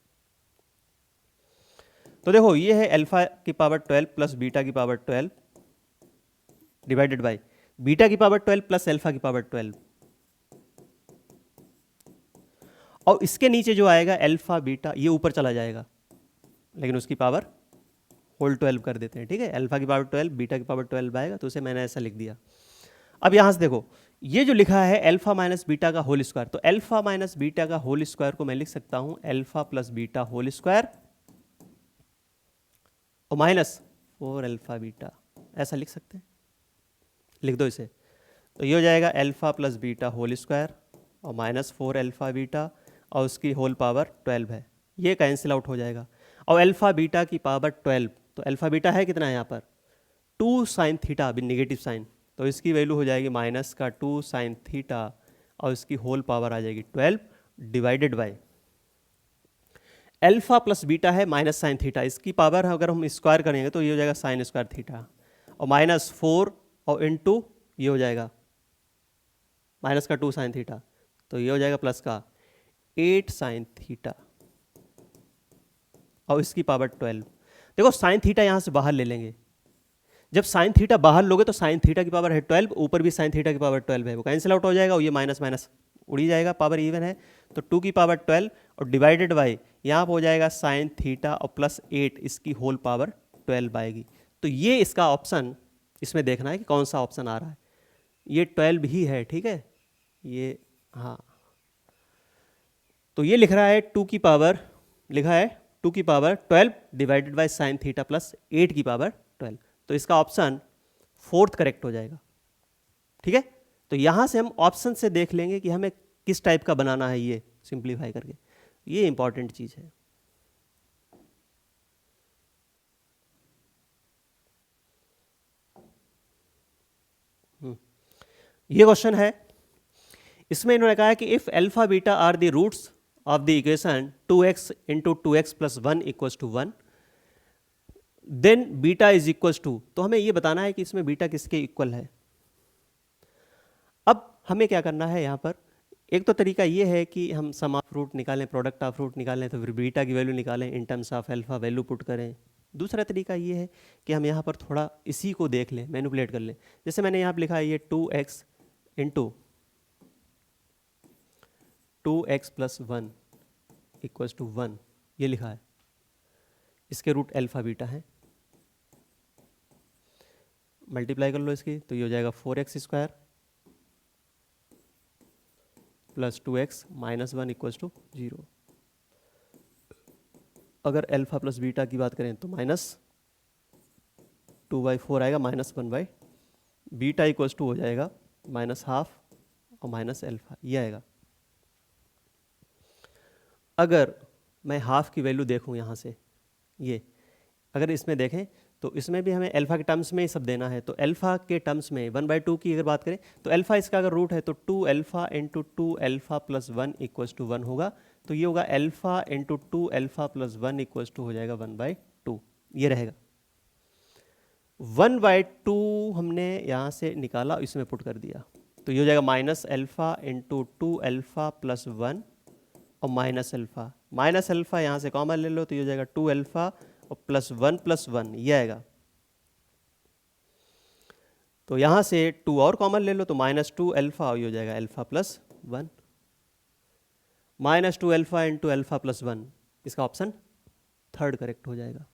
तो देखो ये है अल्फा की पावर 12 प्लस बीटा की पावर 12 डिवाइडेड बाई बीटा की पावर 12 प्लस अल्फा की पावर 12, और इसके नीचे जो आएगा अल्फा बीटा ये ऊपर चला जाएगा, लेकिन उसकी पावर होल 12 कर देते हैं, ठीक है। अल्फा की पावर 12 बीटा की पावर 12 आएगा, तो उसे मैंने ऐसा लिख दिया। अब यहां से देखो ये जो लिखा है अल्फा माइनस बीटा का होल स्क्वायर, तो अल्फा माइनस बीटा का होल स्क्वायर को मैं लिख सकता हूं alpha plus beta whole square और माइनस 4 अल्फ़ा बीटा, ऐसा लिख सकते हैं, लिख दो इसे। तो ये हो जाएगा alpha plus beta whole square और माइनस 4 अल्फ़ा बीटा और उसकी होल पावर 12 है, ये कैंसिल आउट हो जाएगा। और अल्फ़ा बीटा की पावर 12, तो अल्फ़ा बीटा है कितना है यहाँ पर 2 साइन थीटा, अभी निगेटिव साइन, तो इसकी वैल्यू हो जाएगी माइनस का 2 साइन थीटा और इसकी होल पावर आ जाएगी 12 divided by alpha plus beta है माइनस साइन थीटा, इसकी पावर अगर हम स्क्वायर करेंगे तो ये हो जाएगा साइन स्क्वायर थीटा और माइनस 4 और इंटू ये हो जाएगा माइनस का 2 साइन थीटा, तो ये हो जाएगा प्लस का 8 साइन थीटा और इसकी पावर 12। देखो साइन थीटा यहाँ से बाहर ले लेंगे, जब साइन थीटा बाहर लोगे तो साइन थीटा की पावर है 12, ऊपर भी साइन थीटा की पावर 12 है, वो कैंसिल आउट हो जाएगा और ये माइनस माइनस उड़ी जाएगा, पावर इवन है, तो 2 की पावर 12 और डिवाइडेड बाई यहाँ पर हो जाएगा साइन थीटा और प्लस 8 इसकी होल पावर 12 आएगी। तो ये इसका ऑप्शन, इसमें देखना है कि कौन सा ऑप्शन आ रहा है, ये 12 ही है, ठीक है ये, हाँ। तो ये लिख रहा है 2 की पावर, लिखा है 2 की power 12 divided by sine theta plus 8 की पावर 12, तो इसका ऑप्शन 4th करेक्ट हो जाएगा, ठीक है। तो यहाँ से हम ऑप्शन से देख लेंगे कि हमें किस टाइप का बनाना है, ये सिंप्लीफाई करके, ये इंपॉर्टेंट चीज़ है। ये क्वेश्चन है, इसमें इन्होंने कहा है कि if alpha beta are the roots of the equation 2x into 2x plus 1 equals to 1 then beta is equals to, तो हमें ये बताना है कि इसमें बीटा किसके इक्वल है। अब हमें क्या करना है यहाँ पर, एक तो तरीका ये है कि हम सम ऑफ रूट निकालें, प्रोडक्ट ऑफ रूट निकालें, तो फिर बीटा की वैल्यू निकालें in terms of alpha, value put करें। दूसरा तरीका ये है कि हम यहाँ पर थोड़ा इसी को देख लें, मैनिपुलेट कर लें, जैसे मैंने यहाँ पर लिखा है ये 2x into 2x plus 1 equals to 1, ये लिखा है, इसके रूट अल्फा बीटा है, मल्टीप्लाई कर लो इसकी, तो ये हो जाएगा 4x square plus 2x minus 1 equals to 0। अगर अल्फा प्लस बीटा की बात करें तो माइनस 2/4 आएगा, माइनस 1/, बीटा इक्वल्स टू हो जाएगा माइनस हाफ और माइनस अल्फा, ये आएगा। अगर मैं हाफ की वैल्यू देखूं यहाँ से, ये अगर इसमें देखें तो इसमें भी हमें अल्फा के टर्म्स में ही सब देना है, तो अल्फा के टर्म्स में 1/2 की अगर बात करें तो अल्फा इसका अगर रूट है तो 2 alpha into 2 alpha plus 1 equals to 1 होगा, तो ये होगा alpha into 2 alpha plus 1 equals to हो जाएगा 1/2, ये रहेगा। 1/2 हमने यहाँ से निकाला, इसमें पुट कर दिया, तो ये हो जाएगा minus alpha into 2 alpha plus 1 और माइनस अल्फा यहाँ से कॉमन ले लो, तो ये हो जाएगा 2 अल्फा और प्लस 1 ये आएगा। तो यहाँ से 2 और कॉमन ले लो, तो माइनस 2 अल्फा और ये हो जाएगा alpha plus 1, minus 2 alpha into alpha plus 1, इसका ऑप्शन 3rd करेक्ट हो जाएगा।